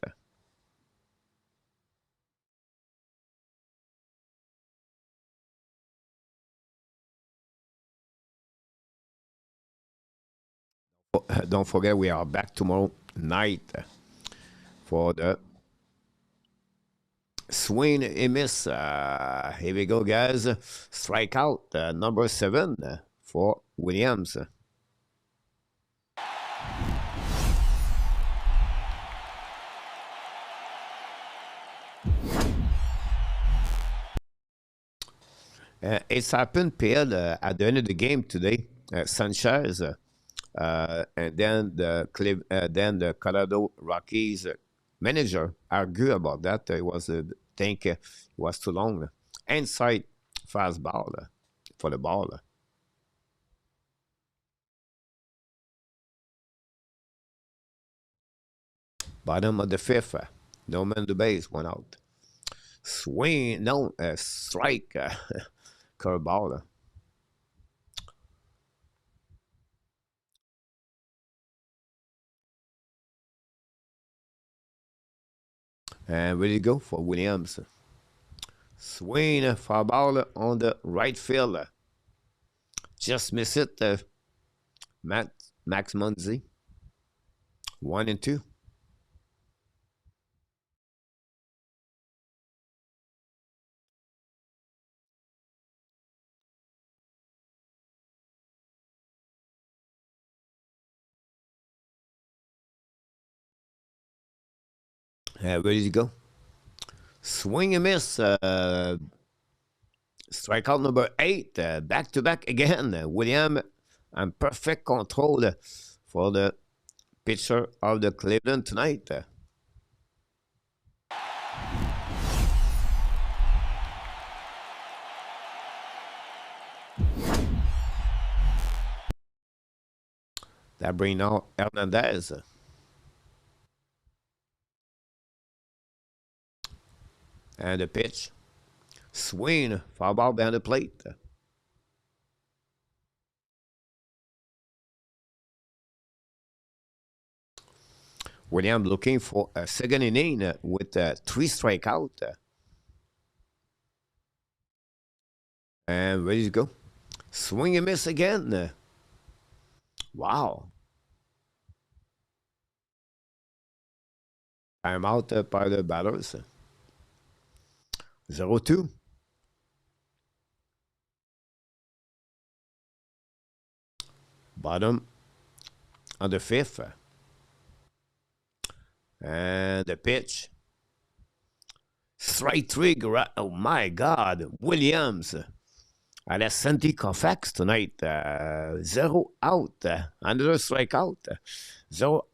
Speaker 1: Don't forget, we are back tomorrow night for the swing and miss. Here we go, guys. Strikeout number 7 for Williams. It's happened, Pierre, at the end of the game today. Sanchez. And then the Colorado Rockies manager argued about that. It was think it was too long. Inside fastball for the ball. Bottom of the 5th. No man to base, 1 out. Swing, no, strike, curveball. And ready to go for Williams. Swing, foul ball on the right field. Just miss it, Max Muncy. 1-2. Ready to go. Swing and miss. Strikeout number 8. Back to back again. William and perfect control for the pitcher of the Cleveland tonight. That brings out Hernandez. And the pitch. Swing. Foul ball behind the plate. William looking for a second inning with 3 strikeouts. And ready to go. Swing and miss again. Wow. Time out by the batters. 0-2. Bottom on the 5th. And the pitch. Strike 3. Oh my God. Williams. At Santi Koufax tonight. 0 out. Another strikeout. 0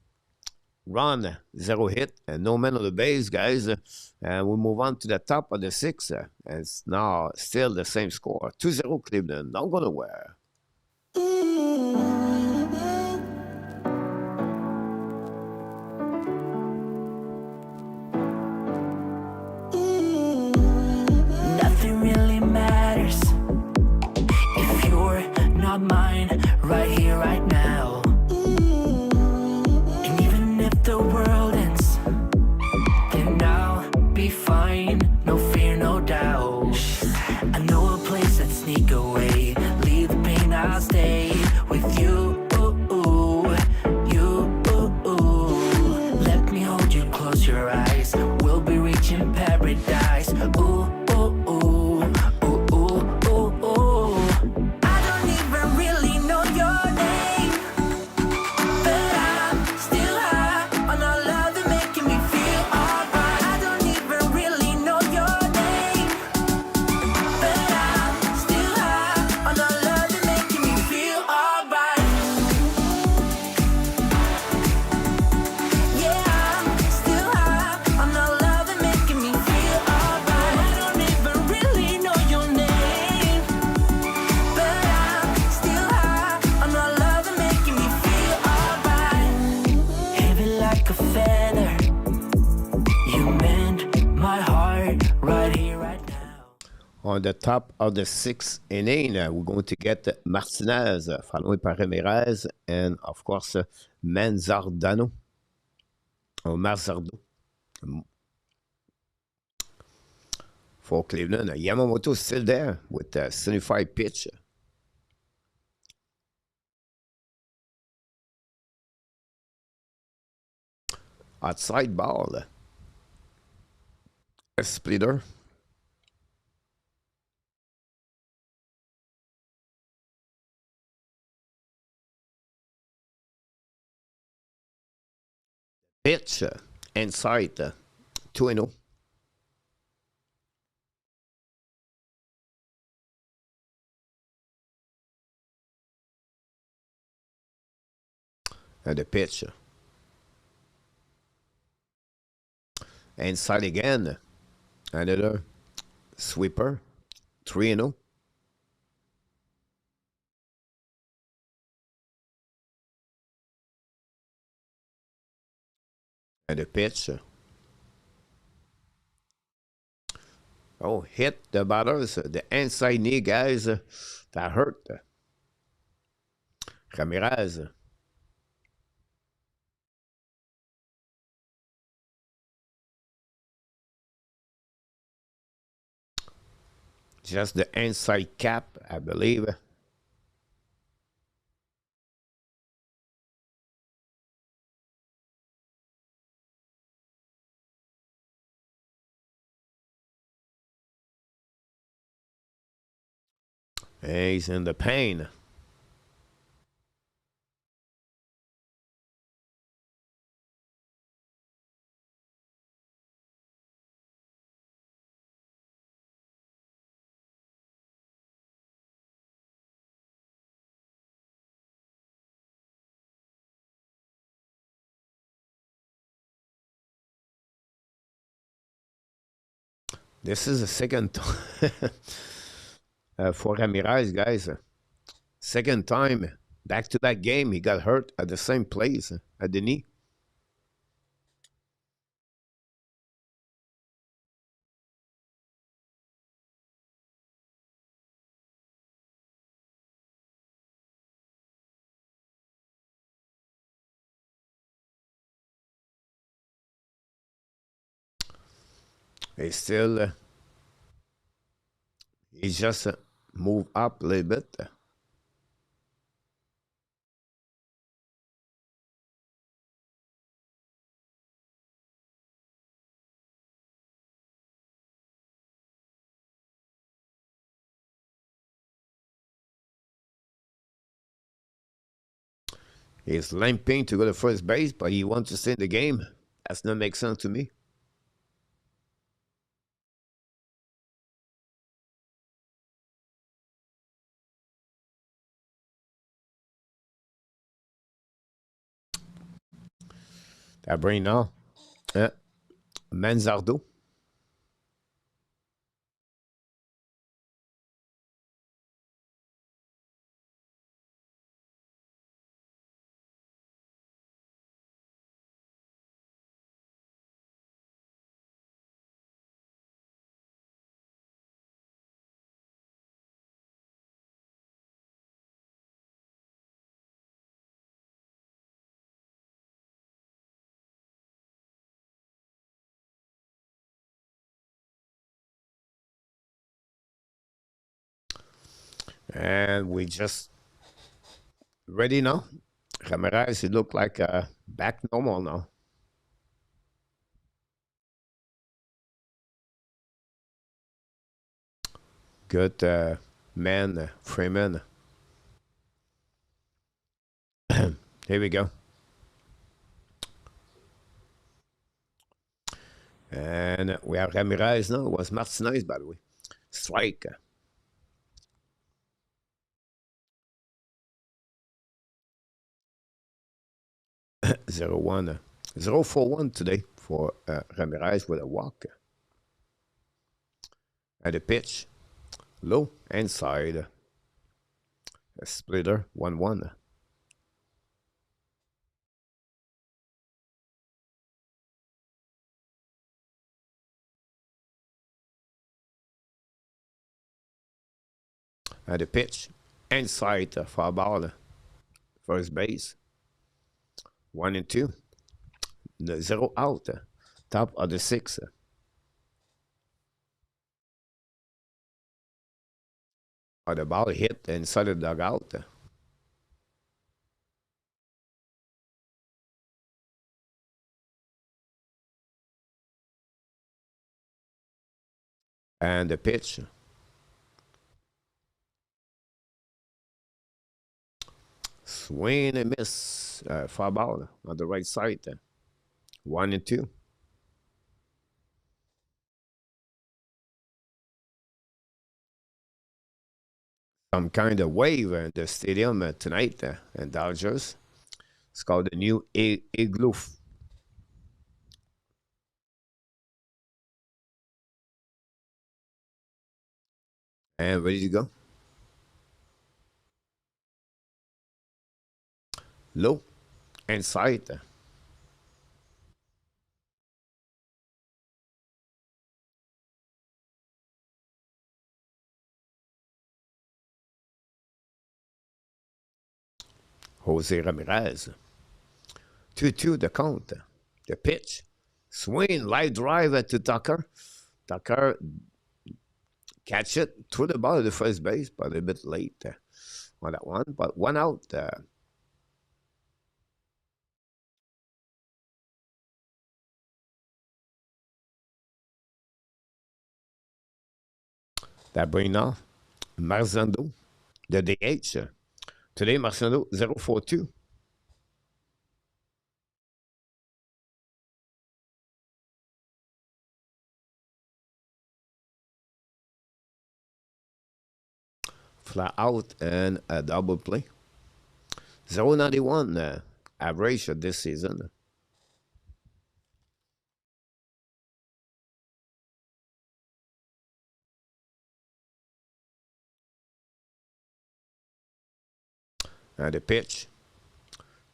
Speaker 1: run, 0 hit, and no man on the base, guys. And we move on to the top of the 6th. And it's now still the same score. 2-0 Cleveland. Not going nowhere.
Speaker 3: Nothing really matters if you're not mine right here, right now. And even if the world ends, then I'll be fine. No fear, no doubt. I know a place that sneak away, leave the pain
Speaker 1: On the top of the sixth inning, we're going to get Martinez, followed by Ramirez, and of course, Manzardano, or Marzardo. For Cleveland, Yamamoto still there with a 75 pitch. Outside ball. A splitter. Pitch. Inside. 2-0. And the pitch. Inside again. Another sweeper. 3-0. And the pitch. Oh, hit the batters. The inside knee, guys. That hurt. Ramirez. Just the inside cap, I believe. He's in the pain. This is the second time for Ramirez, guys. Second time, back-to-back game, he got hurt at the same place, at the knee. He's still, he's just moved up a little bit. He's limping to go to first base, but he wants to stay in the game. That's not make sense to me. That brain now. Manzardo. And we just ready now. Ramirez, he look like back normal now. Good man, Freeman. Here we go. And we have Ramirez now. It was Martinez, by the way. Strike. 0-1. 0-4-1 today for Ramirez with a walk. And the pitch. Low, inside. A splitter, 1-1. And the pitch. Inside for a ball. First base. 1-2. 0 out. Top of the 6th. The ball hit inside the dugout. And the pitch. Swing and miss. Foul ball on the right side. 1-2. Some kind of wave in the stadium tonight in Dodgers. It's called the new Igloo. And ready to go. Low. Inside. Jose Ramirez. 2-2 the count. The pitch. Swing, live drive to Tucker. Tucker catch it, threw the ball to the first base, but a bit late on that one. But 1 out. That brings off Marzando, the DH. Today, Marzando 0-4-2. Fly out and a double play. 0.91 average this season. And the pitch.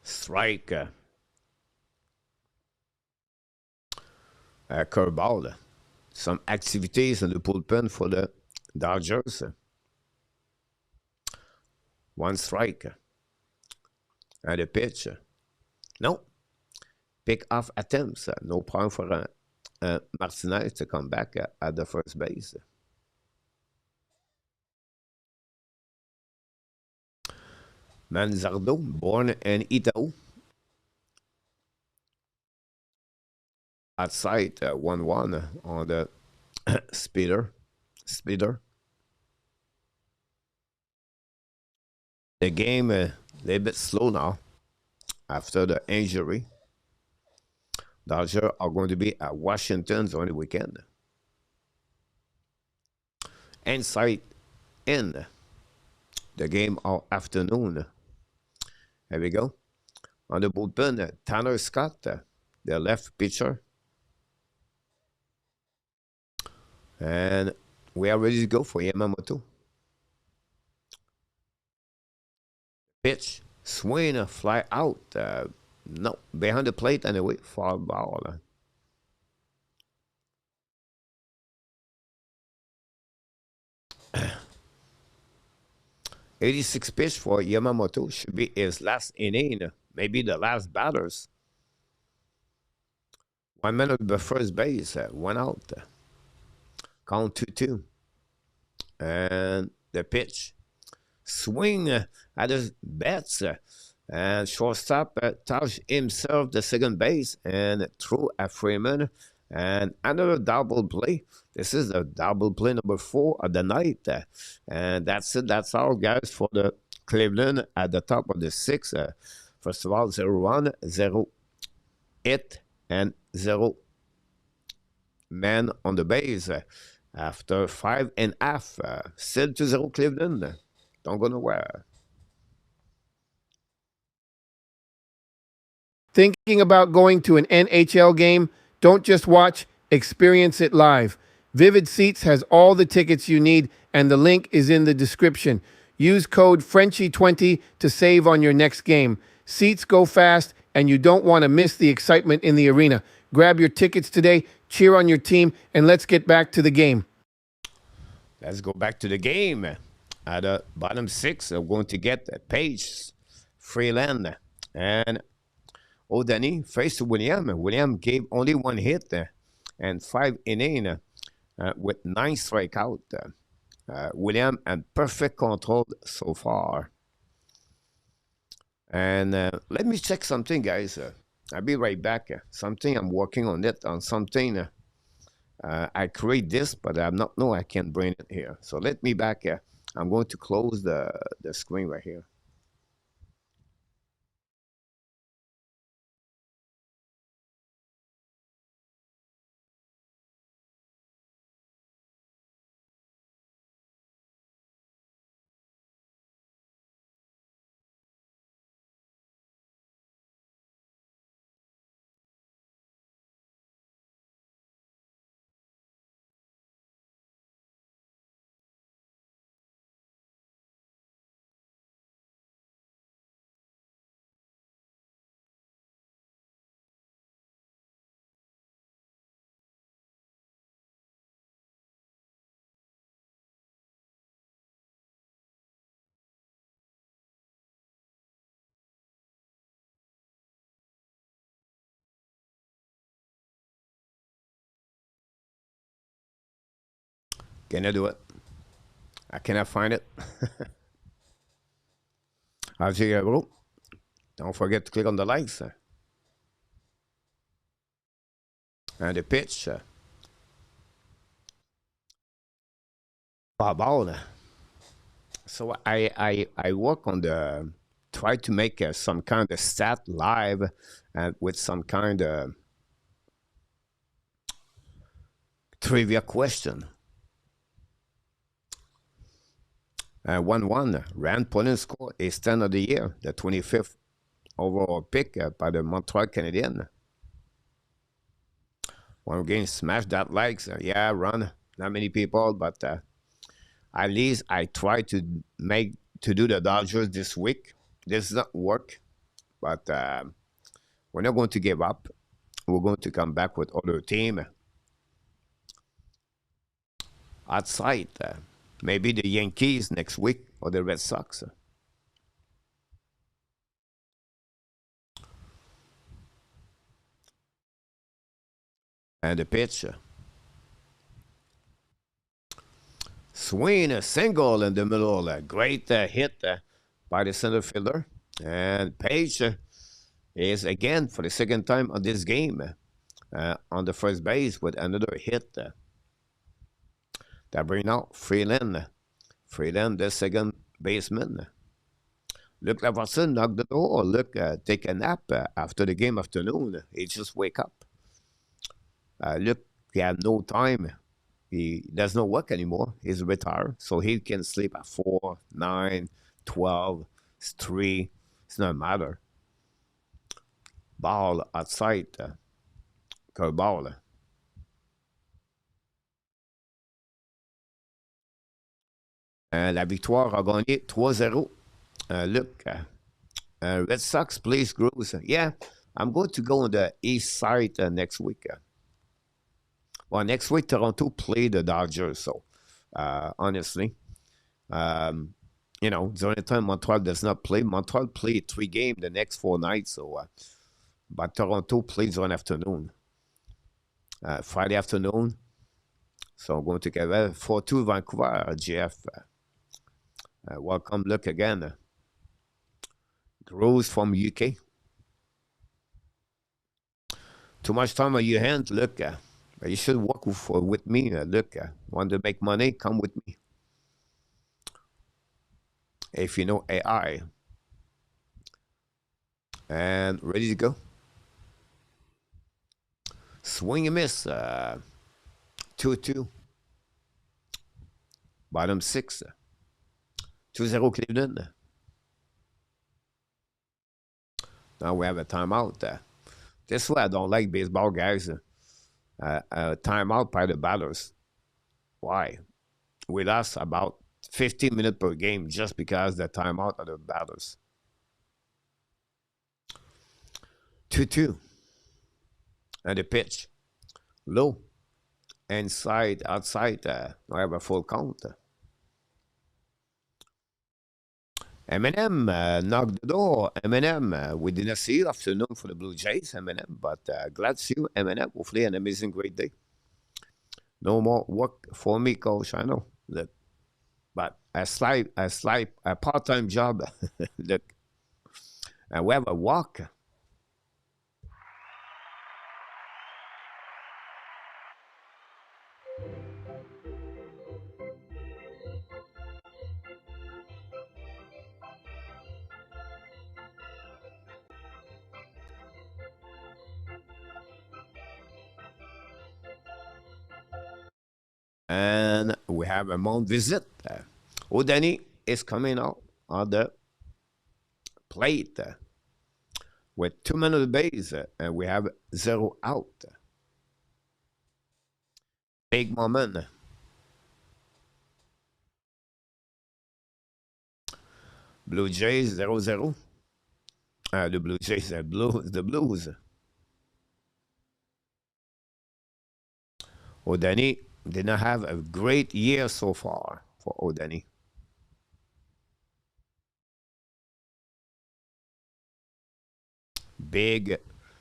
Speaker 1: Strike. Curveball. Some activities in the bullpen for the Dodgers. 1 strike. And the pitch. No. Pick off attempts. No problem for Martinez to come back at the first base. Manzardo, born in Itao. Outside 1-1 on the speeder. The game a little bit slow now after the injury. Dodgers are going to be at Washington on the weekend. Inside in the game all afternoon. Here we go. On the bullpen, Tanner Scott, the left pitcher. And we are ready to go for Yamamoto. Pitch, swing, fly out. No, behind the plate anyway, foul ball. 86 pitch for Yamamoto should be his last inning, maybe the last batters. 1 minute the first base, 1 out. Count 2-2. And the pitch. Swing at his bats. And shortstop touched himself the second base and threw at Freeman. And another double play. This is the double play number 4 of the night. And that's it. That's all, guys, for the Cleveland at the top of the 6th. First of all, 0-1, 0 hit, and 0 man on the base. After 5.5, still 2-0 Cleveland. Don't go nowhere.
Speaker 2: Thinking about going to an NHL game? Don't just watch, experience it live. Vivid Seats has all the tickets you need, and the link is in the description. Use code Frenchy20 to save on your next game. Seats go fast, and you don't want to miss the excitement in the arena. Grab your tickets today, cheer on your team, and let's get back to the game.
Speaker 1: Let's go back to the game. At the bottom six, we're going to get Page, Freeland, and O'Dani face to William. William gave only one hit and 5 innings with 9 strikeouts. William and perfect control so far. And let me check something, guys. I'll be right back. Something I'm working on it, on something. I create this, but I'm not, no, I can't bring it here. So let me back. I'm going to close the screen right here. Can I do it? I cannot find it. I'll see you, bro. Don't forget to click on the likes. And the pitch. Ball. So I work on the, try to make some kind of stat live with some kind of trivia question. 1-1. Rand Pullen score is 10 of the year, the 25th overall pick by the Montreal Canadiens. One game, smash that likes. Yeah, run. Not many people, but at least I try to do the Dodgers this week. This does not work, but we're not going to give up. We're going to come back with other team outside. Maybe the Yankees next week or the Red Sox. And the pitch. Swing, a single in the middle. A great hit by the center fielder. And Page is again for the second time on this game on the first base with another hit. That brings out Freeland. Freeland, the second baseman. Luc Laverson knocked the door. Luc take a nap after the game afternoon. He just wake up. Luc, he had no time. He does not work anymore. He's retired. So he can sleep at 4, 9, 12, 3. It's not a matter. Ball outside. Curveball. La victoire a gagné 3-0. Look, Red Sox plays Groves. Yeah, I'm going to go on the east side next week. Well, next week, Toronto play the Dodgers. So, honestly, you know, the only time Montreal does not play. Montreal play 3 games the next 4 nights. So, but Toronto plays one afternoon. Friday afternoon. So I'm going to get 4-2 Vancouver, GF. Welcome, look again. Grows from UK. Too much time on your hands, look. You should work with me, look. Want to make money? Come with me. If you know AI. And ready to go. Swing and miss. 2-2. Bottom 6. 2-0 Cleveland. Now we have a timeout. This is why I don't like baseball, guys. Timeout by the batters. Why? We lost about 15 minutes per game just because the timeout of the batters. 2-2. And the pitch. Low. Inside, outside. I have a full count. Eminem knocked the door. Eminem, we didn't see you afternoon for the Blue Jays, Eminem, but glad to see you, Eminem. Hopefully, an amazing, great day. No more work for me, coach. I know that, but a part-time job. Look, and we have a walk. And we have a mound visit. Udani is coming out on the plate with 2 men on the base, and we have 0 out. Big moment. Blue Jays 0-0. The Blue Jays, the Blues. Odani did not have a great year so far for Odani. Big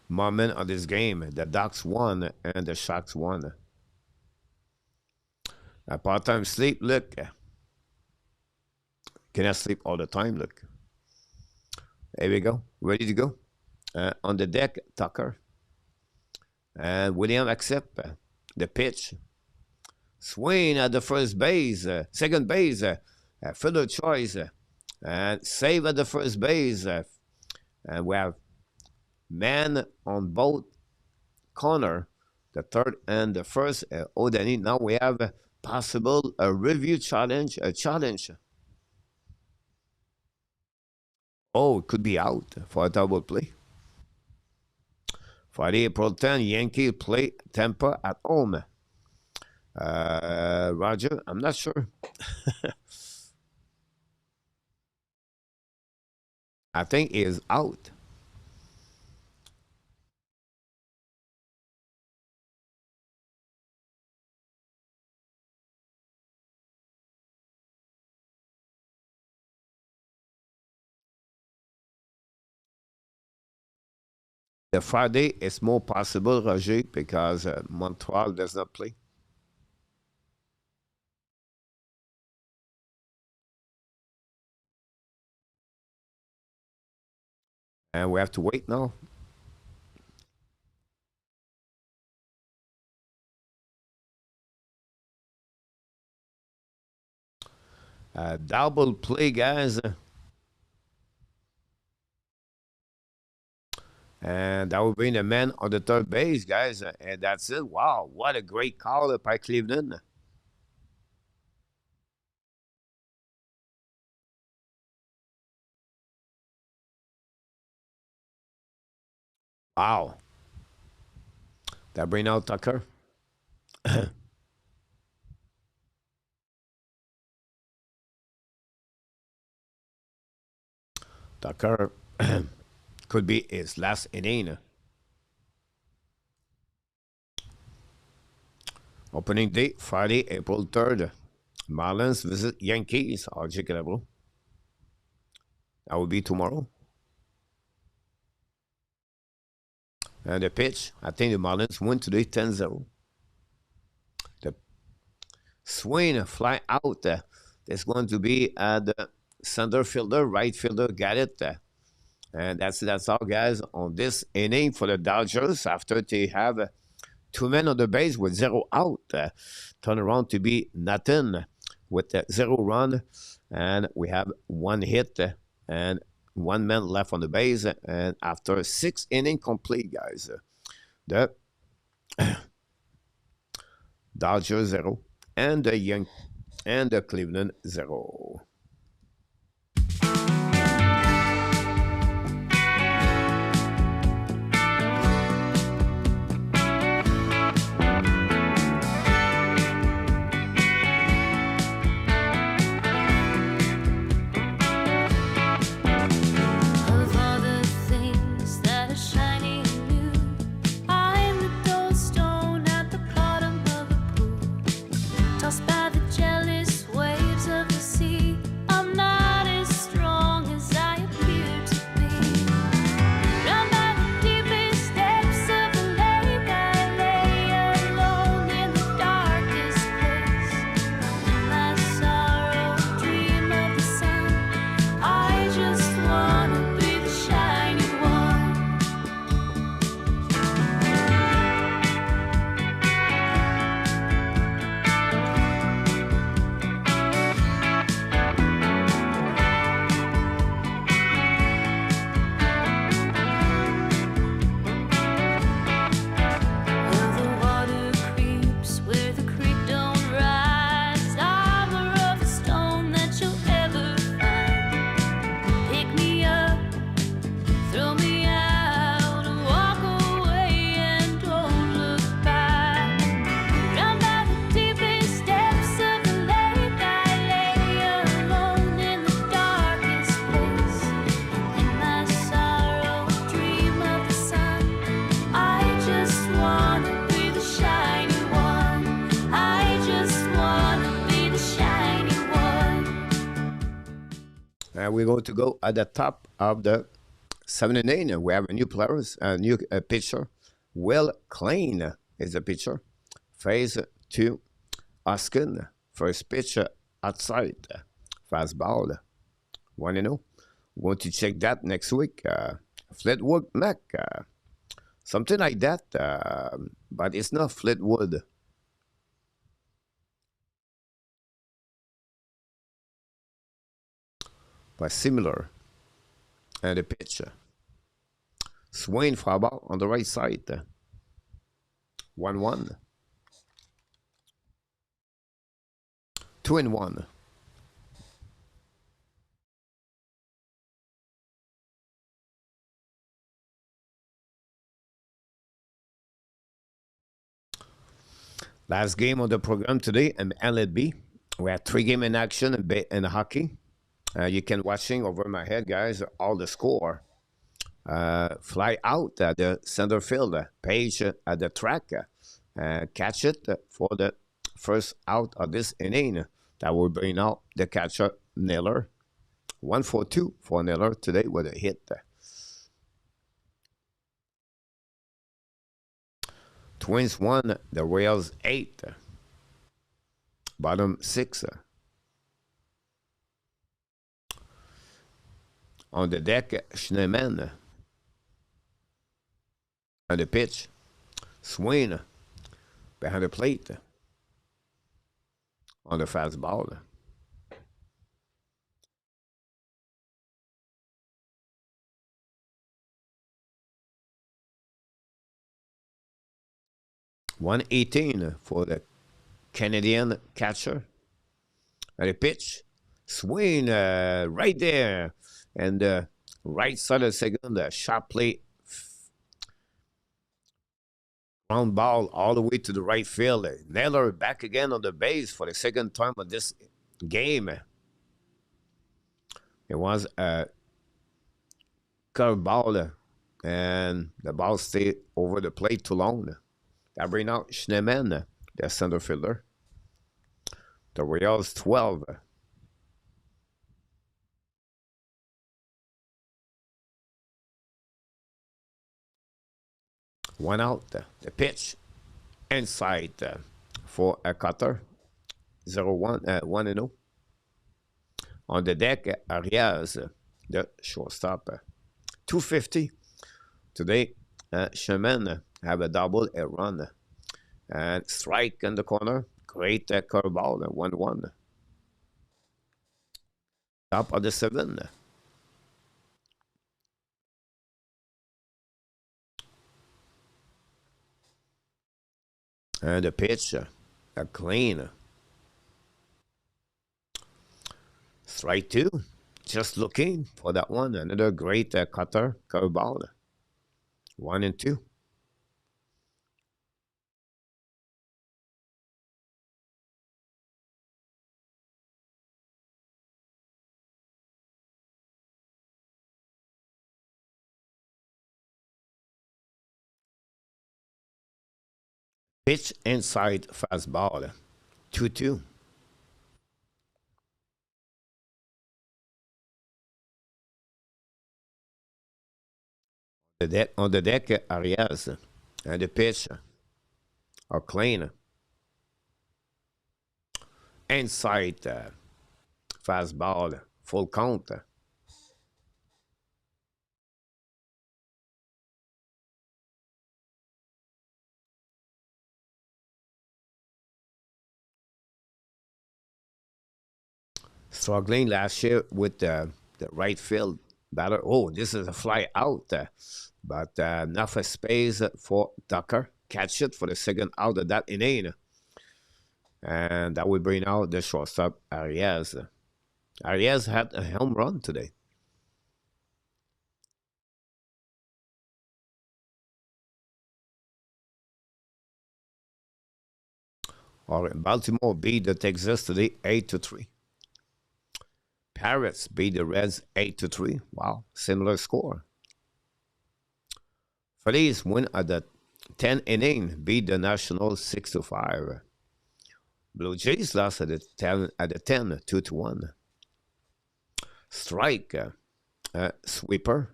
Speaker 1: moment of this game. The Ducks won and the Sharks won. A part-time sleep, look. Cannot sleep all the time, look. There we go. Ready to go. On the deck, Tucker. And William accept the pitch. Swing at the first base, second base, fielder choice, and save at the first base. And we have man on both corner, the third and the first. Odani. Now we have a possible review challenge. A challenge. Oh, it could be out for a double play. Friday, April 10, Yankee play Tampa at home. Roger, I'm not sure. I think he is out. The Friday is more possible, Roger, because Montreal does not play. And we have to wait now. Double play, guys. And that will bring the man on the third base, guys. And that's it. Wow, what a great call by Cleveland. Wow. That bring out Tucker. Tucker could be his last inning. Opening day, Friday, April 3rd. Marlins visit Yankees. RJ Calabro. That will be tomorrow. And the pitch, I think the Marlins win today 10-0. The swing, fly out. There's going to be the center fielder, right fielder, got it. And that's all, guys, on this inning for the Dodgers after they have 2 men on the base with 0 out. Turn around to be nothing with 0 run. And we have 1 hit and 1 man left on the base. And after 6 innings complete, guys, the Dodgers 0 and the Cleveland 0.
Speaker 3: Tossed by the jealous waves of the sea.
Speaker 1: We're going to go at the top of the 7 and 8. We have a new players, a new pitcher. Will Klein is the pitcher. Phase 2, Oskin. First pitch outside. Fastball. 1-0. We're going to check that next week. Fleetwood Mac. Something like that. But it's not Fleetwood. But similar. And the pitch. Swing for about on the right side. 1-1. 2-1. Last game of the program today in MLB. We have 3 games in action in hockey. You can watching over my head, guys, all the score. Fly out at the center field, Page at the track, catch it for the first out of this inning. That will bring out the catcher, Naylor. 1-4-2 for Naylor today with a hit. Twins 1, the Royals 8. Bottom 6. On the deck, Schneemann. On the pitch, Swing behind the plate. On the fastball. $118 for the Canadian catcher. And the pitch, swing right there. And right side of the second, shot play. Ground ball all the way to the right field. Naylor back again on the base for the second time of this game. It was a curve ball, and the ball stayed over the plate too long. That bring out Schneemann, the center fielder. The Royals 12. One out. The pitch inside for a cutter. 0-1, 1-0. On the deck, Arias, the shortstop. 250. Today, Schneemann have a double, a run. And strike in the corner. Great curveball, 1-1. Top of the 7. And the pitch, a clean. Strike 2. Just looking for that one. Another great cutter, curveball. 1-2. Pitch inside fastball. 2-2. On the deck, Arias. And the pitch, are clean. Inside fastball. Full count. Struggling last year with the right field batter. Oh, this is a fly out. But enough space for Tucker. Catch it for the second out of that inning. And that will bring out the shortstop, Arias. Arias had a home run today. All right, Baltimore beat the Texas today 8-3. Pirates beat the Reds 8-3. Wow, similar score. Phillies win at the 10th inning, beat the Nationals 6-5. Blue Jays lost at the 10, 2-1. Strike. Sweeper.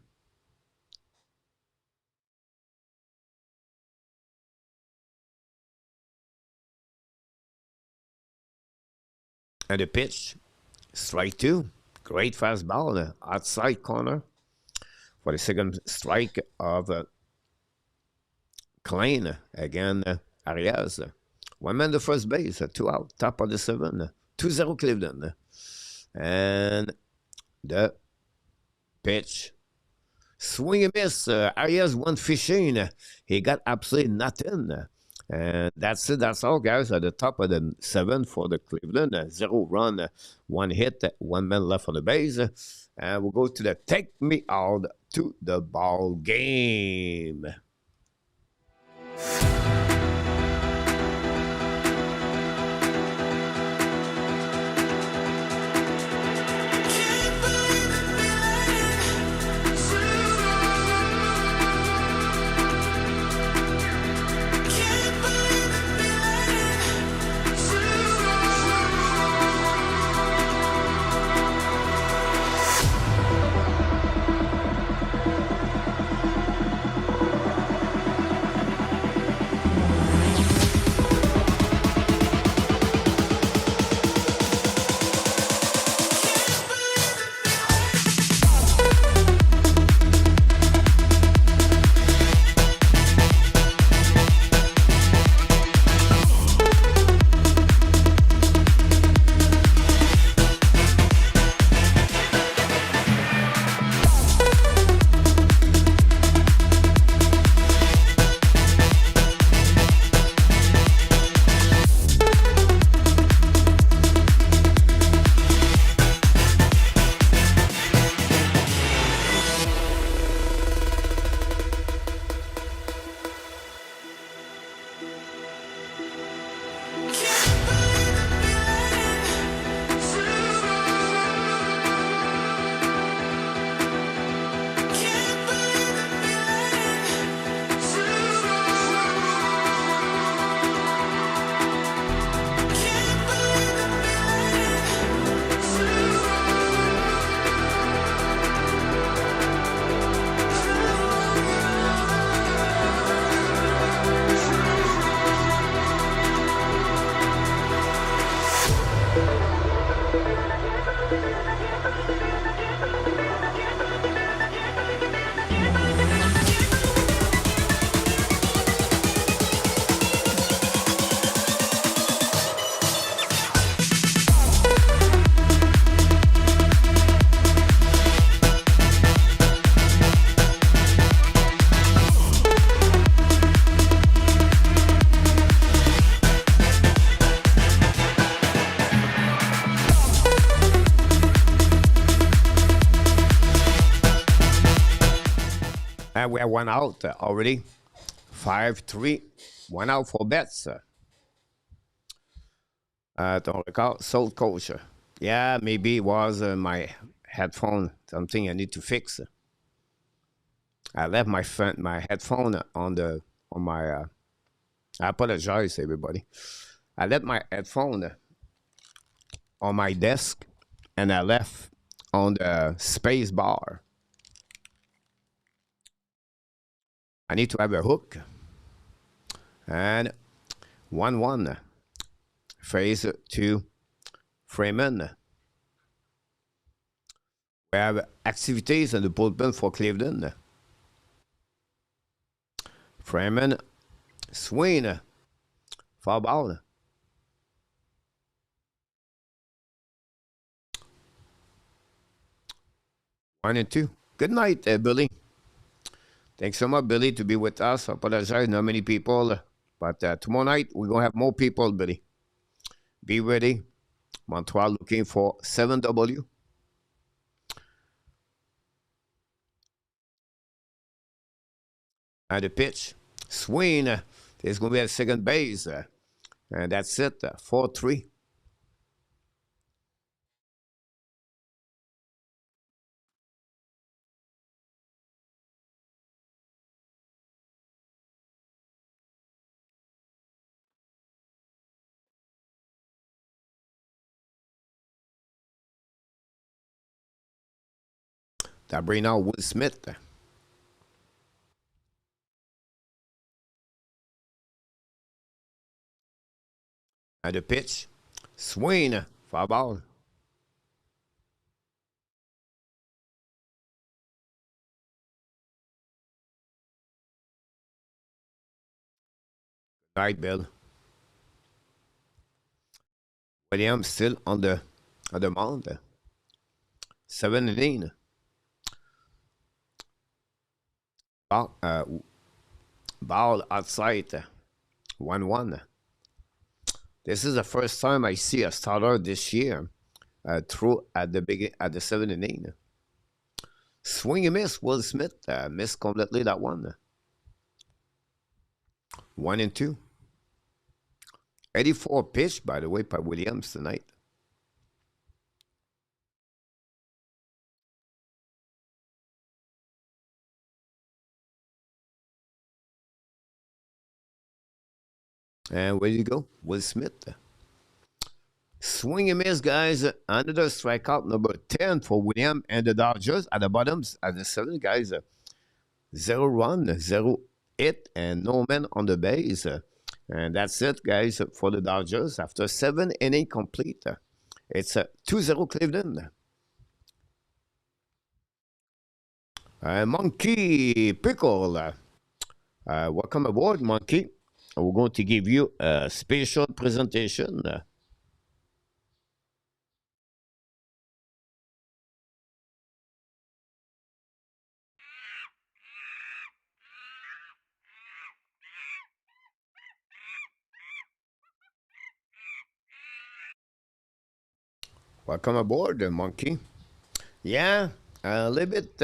Speaker 1: And the pitch. Strike two. Great fastball. Outside corner for the second strike of Klein. Again, Arias. One man to first base. Two out. Top of the seven. 2-0 Cleveland. And the pitch. Swing and miss. Arias went fishing. He got absolutely nothing. And that's it. That's all, guys. At the top of the seven for the Cleveland. 0 run, 1 hit, 1 man left on the base. And we'll go to the take me out to the ball game. We have 1 out already. 5-3. 1 out for bets. Don't recall. Sold coach. Yeah, maybe it was my headphone. Something I need to fix. I left my headphone on my. I apologize, everybody. I left my headphone on my desk, and I left on the space bar. I need to have a hook. And 1-1. Phase to Freeman. We have activities in the bullpen for Cleveland. Freeman. Swing. Foul ball. 1-2. Good night, Billy. Thanks so much, Billy, to be with us. I apologize, not many people. But tomorrow night, we're going to have more people, Billy. Be ready. Montreal looking for 7W. And the pitch. Swing. There's going to be a second base. And that's it. 4-3. That bring out Will Smith. And the pitch. Swing. Foul ball. Right, Bill. Williams still on the mound. 7-inning. Ball outside. 1-1. This is the first time I see a starter this year through at the 7-inning. Swing and miss. Will Smith missed completely that one. 1-2. 84 pitch, by the way, by Williams tonight. And where you go? Will Smith. Swing and miss, guys. Another strikeout, number 10 for Williams and the Dodgers at the bottoms at the 7, guys. 0 run, 0 hit, and no man on the base. And that's it, guys, for the Dodgers. After 7 innings complete, it's 2-0 Cleveland. Monkey Pickle. Welcome aboard, Monkey. We're going to give you a special presentation. Welcome aboard, Monkey. Yeah, a little bit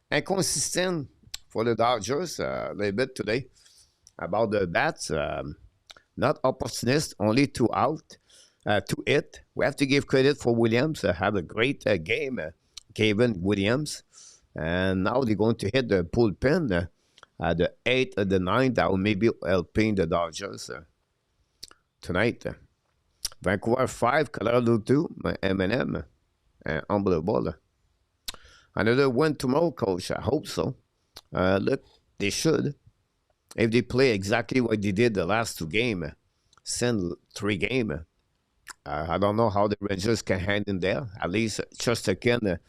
Speaker 1: inconsistent for the Dodgers, a little bit today about the bats. Not opportunist, only 2 out, 2 hit. We have to give credit for Williams. Have a great game, Kevin Williams. And now they're going to hit the bullpen at the 8th and the 9th. That will maybe helping the Dodgers tonight. Vancouver 5, Colorado 2, M&M. Unbelievable. Another win tomorrow, Coach. I hope so. Look, they should. If they play exactly what they did the last 2 games, send 3 games. I don't know how the Rangers can hang in there. At least Chesterkin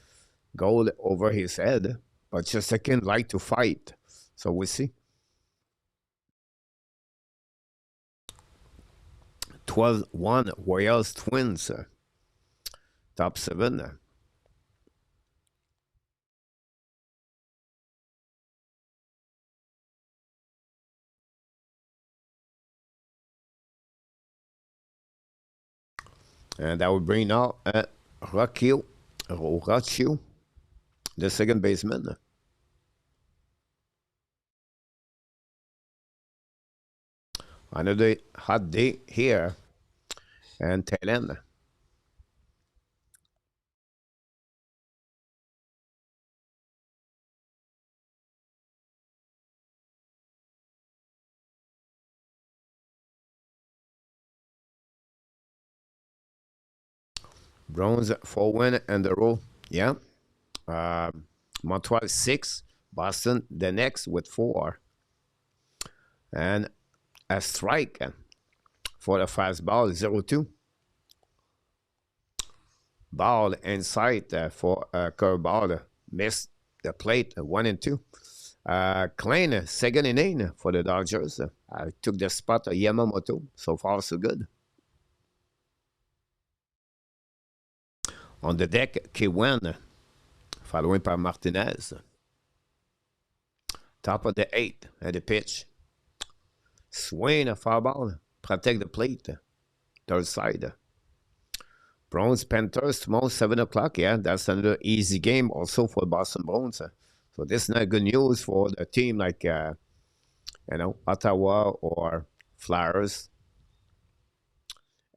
Speaker 1: goal over his head. But Chesterkin like to fight. So we'll see. 12-1 Royals Twins. Top 7. And that will bring out Rocchio, the second baseman. Another hot day here in Thailand. Browns 4-1 in the row. Yeah. Montreal 6. Boston the next with 4. And a strike for the fastball 0-2. Ball inside for a curveball. Missed the plate 1-2. Klein, second inning for the Dodgers. Took the spot of Yamamoto. So far, so good. On the deck, K1, following by Martinez. Top of the 8th at the pitch. Swing a foul ball. Protect the plate. Third side. Browns Panthers tomorrow, 7 o'clock. Yeah, that's another easy game also for Boston Bruins. So this is not good news for the team like, Ottawa or Flyers.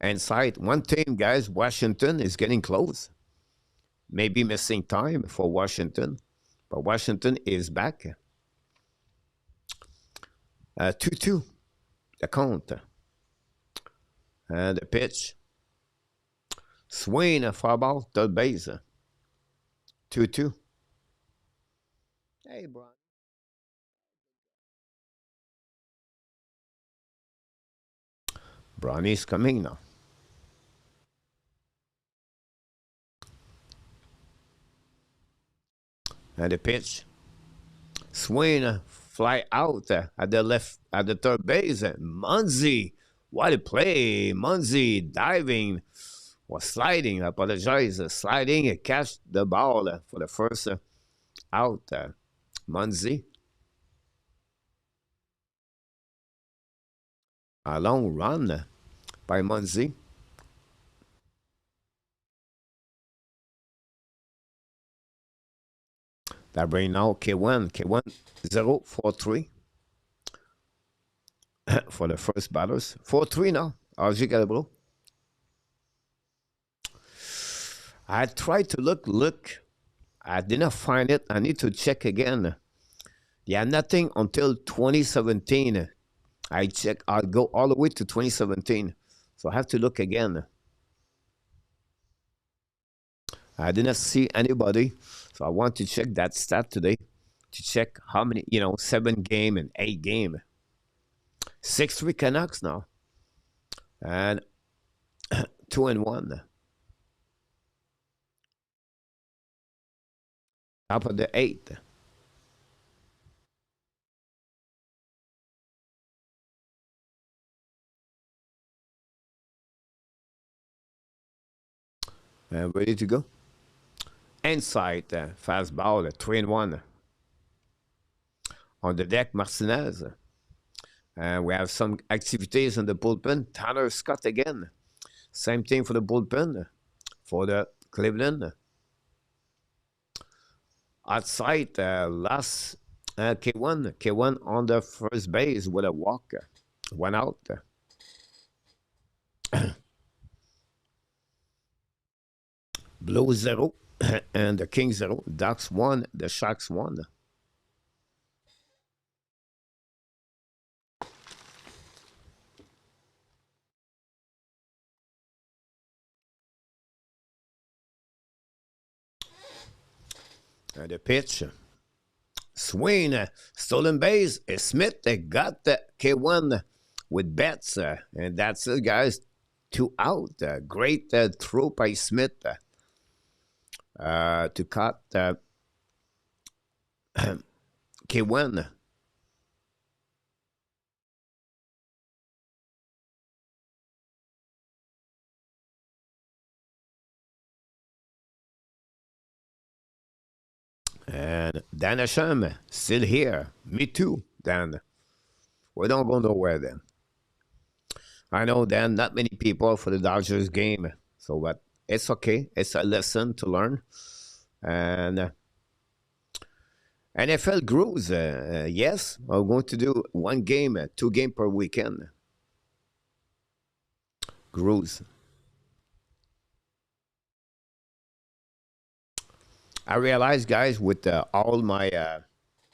Speaker 1: Inside, one team, guys, Washington is getting close. Maybe missing time for Washington. But Washington is back. 2-2, the count. And the pitch. Swing a foul ball, third base. 2-2. Hey, bro. Bronny's coming now. And the pitch. Swing, fly out at the left, at the third base. Munzie, what a play. Munzie diving or sliding, I apologize. Sliding, catch the ball for the first out. Munzie. A long run by Munzie. That bring now K1. K1 0-4-3 for the first batters. 4-3 now. RG Calabro. I tried to look. I did not find it. I need to check again. Yeah, nothing until 2017. I check. I'll go all the way to 2017. So I have to look again. I did not see anybody. So I want to check that stat today to check how many, 7 game and 8 game. 6-3 Canucks now. And 2-1. Top of the 8th. And ready to go. Inside, fastball, 3-1. On the deck, Martinez. And we have some activities in the bullpen. Tyler Scott again. Same thing for the bullpen. For the Cleveland. Outside, last K1. K1 on the first base with a walk. 1 out. Blue 0. And the King 0, Ducks 1, the Sharks 1. And the pitch. Swing, stolen base. Smith got the K1 with bets. And that's it, guys. 2 out. Great throw by Smith. To cut K1. And Dan Hashem still here. Me too, Dan. We don't go nowhere then. I know, Dan, not many people for the Dodgers game. So, but it's okay. It's a lesson to learn. And NFL grooves. Yes, I'm going to do 1 game, 2 game per weekend. Grooves. I realize, guys, with all my, I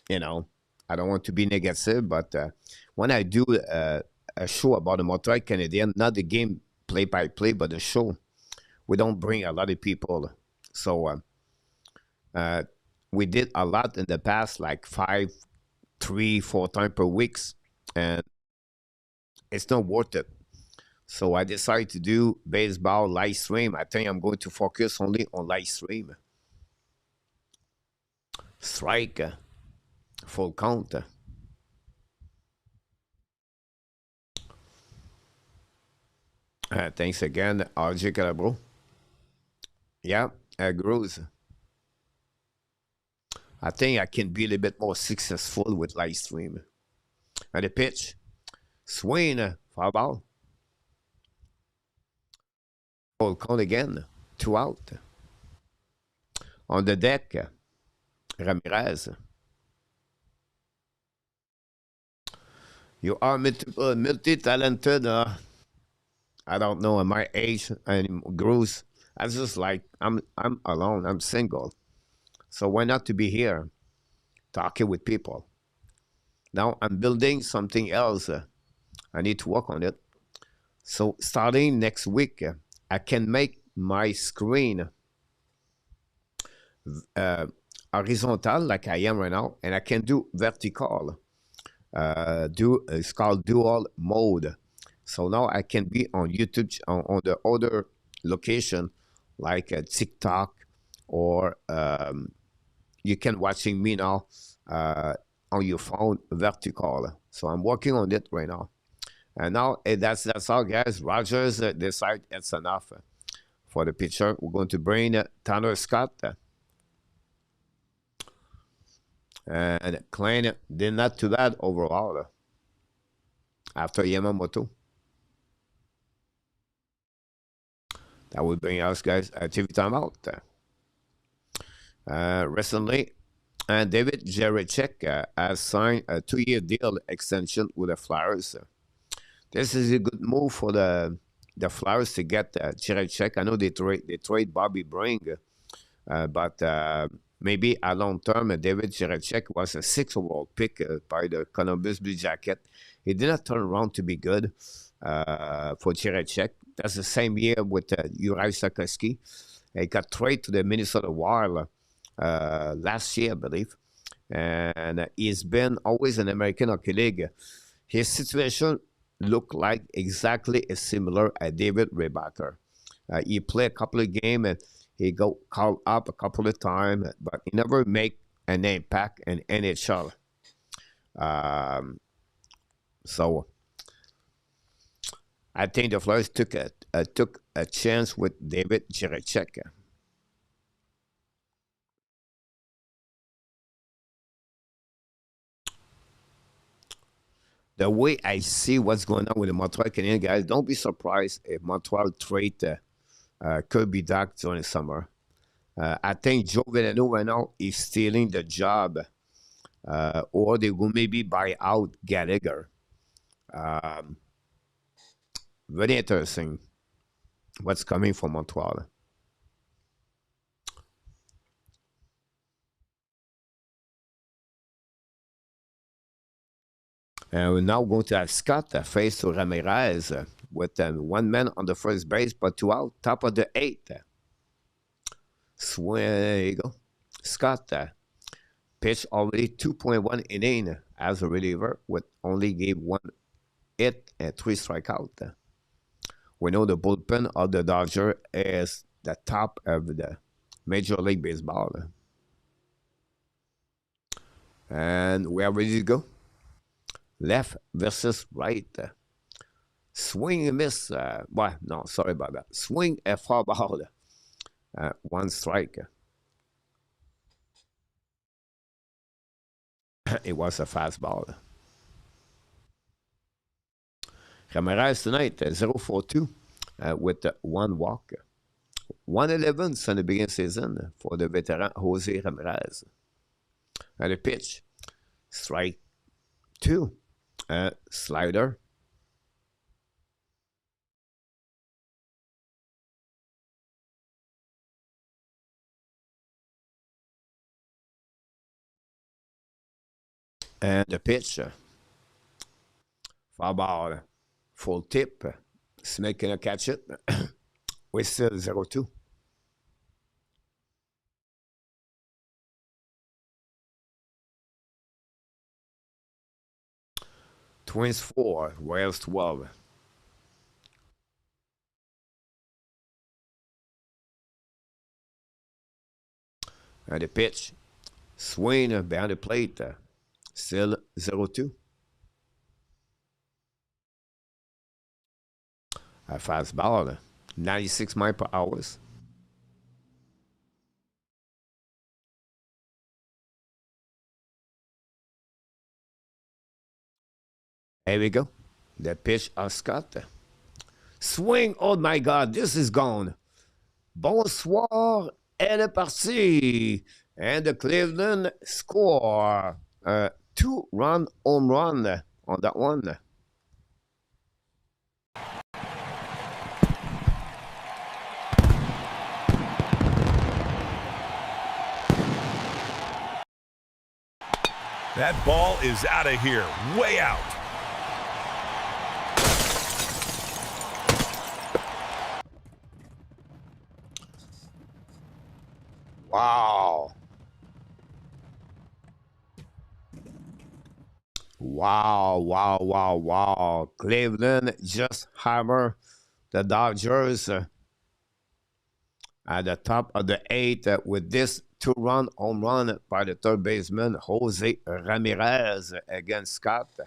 Speaker 1: don't want to be negative, but when I do a show about the Montreal Canadiens, not the game play-by-play, but the show, we don't bring a lot of people. So we did a lot in the past, like 5, 3, 4 times per week, and it's not worth it. So I decided to do baseball live stream. I think I'm going to focus only on live stream. Strike, full count. Thanks again, RJ Calabro. Yeah, Grows. I think I can be a little bit more successful with live stream. And the pitch, swing, foul ball. Full count again, 2 out. On the deck, Ramirez. You are multi-talented. I don't know, at my age and Grows. I just like, I'm alone. I'm single. So why not to be here talking with people? Now I'm building something else. I need to work on it. So starting next week, I can make my screen horizontal like I am right now, and I can do vertical. It's called dual mode. So now I can be on YouTube on the other location like TikTok, or you can watching me now on your phone vertical. So I'm working on it right now. And now that's all, guys. Rogers decide it's enough for the pitcher. We're going to bring Tanner Scott. And Klein did not too bad overall after Yamamoto. That would bring us, guys, a TV timeout. Recently, David Jerechek has signed a 2-year deal extension with the Flyers. This is a good move for the Flyers to get Jerechek. I know they trade Bobby Brink, but maybe a long term, David Jerechek was a 6th overall pick by the Columbus Blue Jacket. He did not turn around to be good for Jerechek. That's the same year with Juraj Slavkovsky. He got traded to the Minnesota Wild last year, I believe. And he's been always in the American Hockey League. His situation looked like exactly similar at David Rebacker. He played a couple of games and he got called up a couple of times, but he never made an impact in NHL. So I think the Flyers took a chance with David Jerechek. The way I see what's going on with the Montreal Canadiens, guys, don't be surprised if Montreal trade Kirby Dach during the summer. I think Joe Veleno right now is stealing the job, or they will maybe buy out Gallagher. Very interesting what's coming from Montreal. And we're now going to have Scott face to Ramirez with 1 man on the first base, but 2 out, top of the 8th. Swing, there you go. Scott pitched already 2.1 inning as a reliever, with only gave 1 hit and 3 strikeouts. We know the bullpen of the Dodgers is the top of the Major League Baseball. And we are ready to go. Left versus right. Swing and miss. Well, no, sorry about that. Swing a foul ball. 1 strike. It was a fastball. Ramirez tonight, 0-for-2 with 1 walk. 111 since the beginning of the season for the veteran Jose Ramirez. And the pitch, strike 2. Slider. And the pitch, foul ball, full tip. Snake cannot catch it. We're still 0-2. Twins 4, Royals 12. And the pitch, swing behind the plate, still 0-2. A fastball, 96 miles per hour. There we go. The pitch of Scott. Swing, oh my God, this is gone. Bonsoir, elle est partie. And the Cleveland score. 2-run home run on that one.
Speaker 4: That ball is out of here, way out.
Speaker 1: Wow. Wow, wow, wow, wow. Cleveland just hammer the Dodgers at the top of the eighth with this two-run home run by the third baseman, Jose Ramirez against Scott.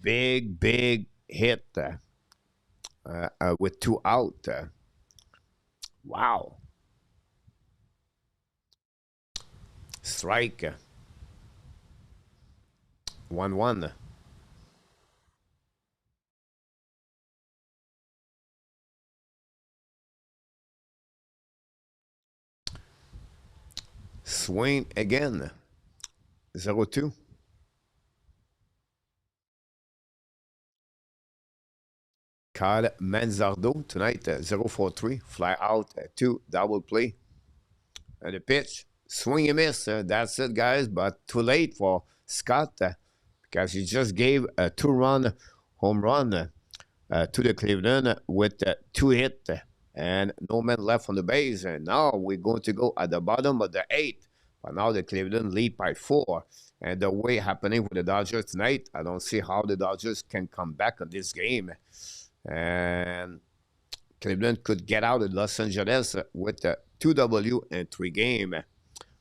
Speaker 1: Big, big hit with two out. Wow. Strike. 1-1. Swing again. 0-2. Kyle Manzardo tonight, 0-for-3. Fly out, 2 double play. And the pitch, swing and miss. That's it, guys. But too late for Scott because he just gave a two-run home run to the Cleveland with 2 hits and no man left on the base. And now we're going to go at the bottom of the 8th. But now the Cleveland lead by 4. And the way happening with the Dodgers tonight, I don't see how the Dodgers can come back on this game. And Cleveland could get out of Los Angeles with a 2W and 3 game.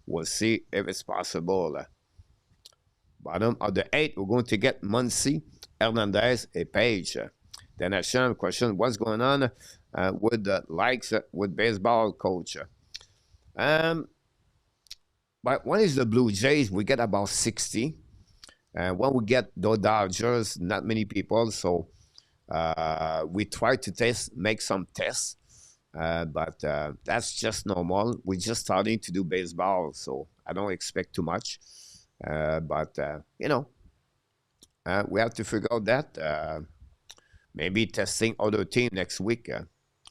Speaker 1: We'll see if it's possible. Bottom of the 8th, we're going to get Muncy, Hernandez, and Page. Then I show question, what's going on with the likes with baseball, coach? But when it's the Blue Jays, we get about 60. And when we get the Dodgers, not many people. So we try to make some tests. But that's just normal. We're just starting to do baseball, so I don't expect too much. But you know, we have to figure out that maybe testing other team next week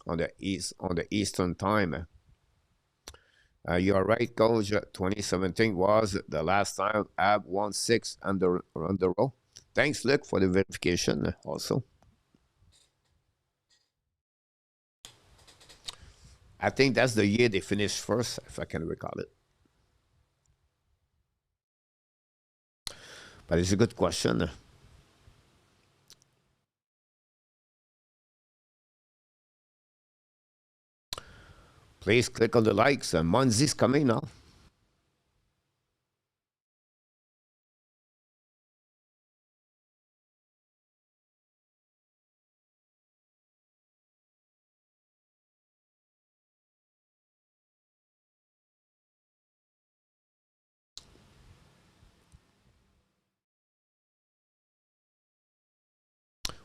Speaker 1: on the Eastern time. You're right, coach. 2017 was the last time Ab won 6 on the row. Thanks, Luke, for the verification also. I think that's the year they finished first, if I can recall it. But it's a good question. Please click on the likes. Munzy's coming now.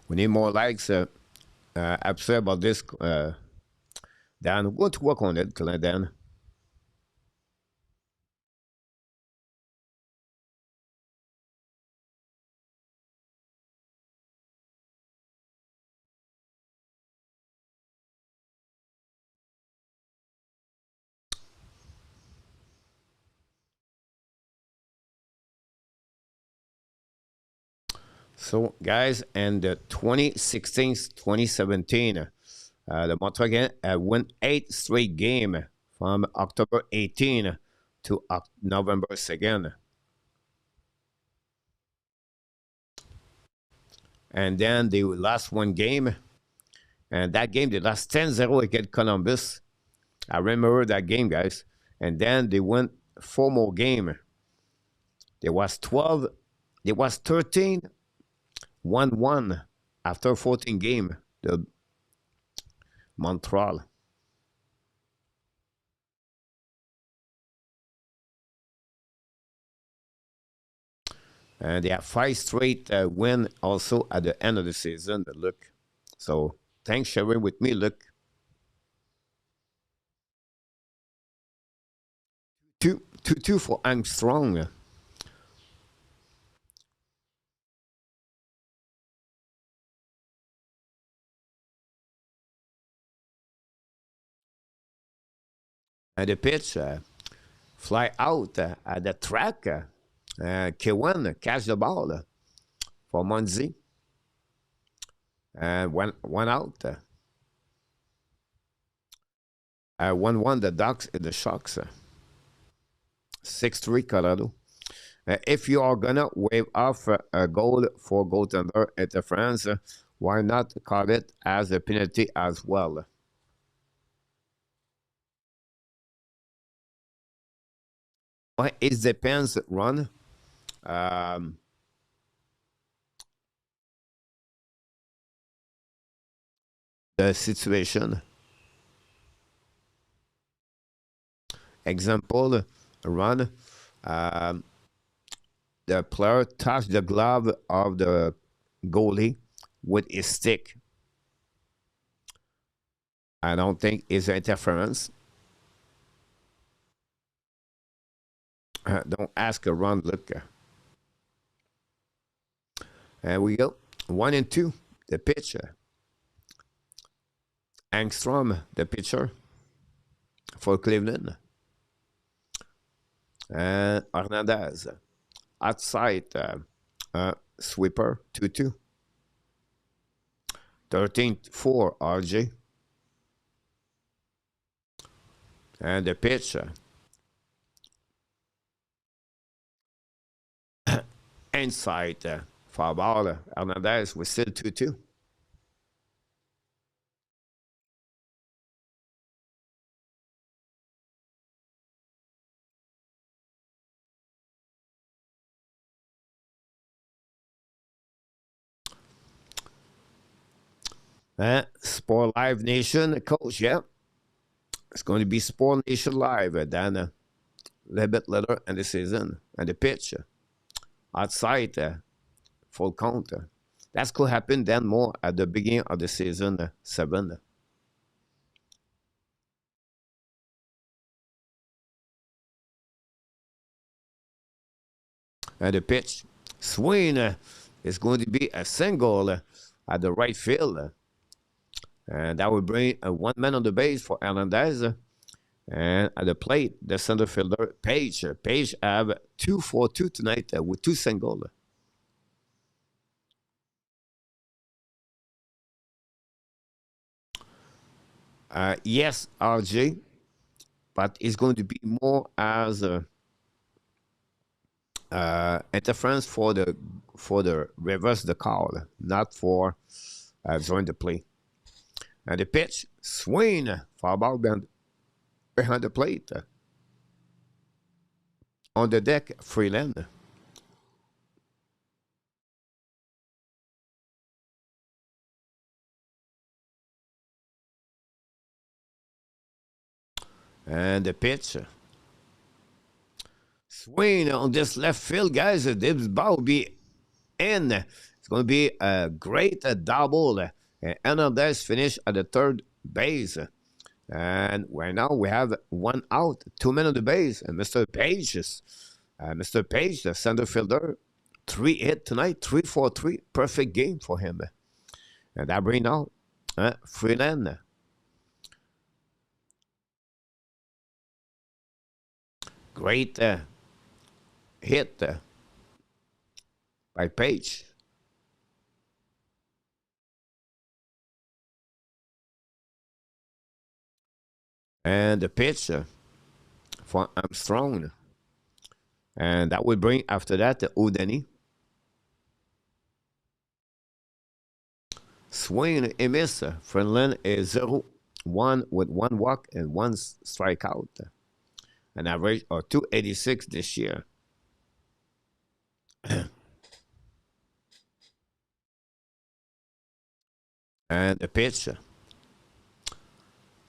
Speaker 1: We need more likes. Upset about this. Dan, we're going to work on it, Dan. So, guys, and 2016-2017, the Montreal won 8 straight games from October 18 to November 2nd. And then they lost 1 game. And that game, they lost 10-0 against Columbus. I remember that game, guys. And then they won 4 more games. There was 13 1-1 after 14 game, the Montreal. And they have 5 straight win also at the end of the season. Look, so thanks sharing with me. Look, 2-2 for Armstrong. And the pitch fly out at the track. K1 catch the ball for Muncy. And one out. 1-1 the Ducks and the Sharks. 6-3 Colorado. If you are gonna waive off a goal for goaltender interference, why not call it as a penalty as well? Well, it depends, Ron. Um, the situation. Example, Ron. Um, the player touched the glove of the goalie with his stick. I don't think it's interference. Don't ask a Ron. Look. There we go. 1 and 2. The pitcher. Angstrom, the pitcher for Cleveland. And Hernandez. Outside sweeper 2-2. 13-4 RJ. And the pitcher. Inside foul ball. Hernandez was still 2-2. Sport Live Nation, coach, yeah. It's going to be Sport Nation Live then a little bit later in the season. And the pitch outside full count. That could happen then more at the beginning of the season 7. And the pitch swing is going to be a single at the right field. And that will bring 1 man on the base for Hernandez. And at the plate, the center fielder, Page. Page have 2-for-2 tonight with 2 singles. Yes, RJ, but it's going to be more as interference for the reverse the call, not for join the play. And the pitch swing foul ball behind the plate. On the deck, Freeland. And the pitch. Swing on this left field, guys. This ball will be in. It's going to be a great double. And Hernandez finished at the third base. And right now we have 1 out, 2 men on the base. And Mr. Page, the center fielder, 3 hit tonight, 3-for-3. Perfect game for him. And that brings out Freeland. Great hit by Page. And the pitch for Armstrong. And that will bring after that Udeni. Swing and miss. Freeland is 0-1 with 1 walk and 1 strikeout. An average of 286 this year. And the pitch.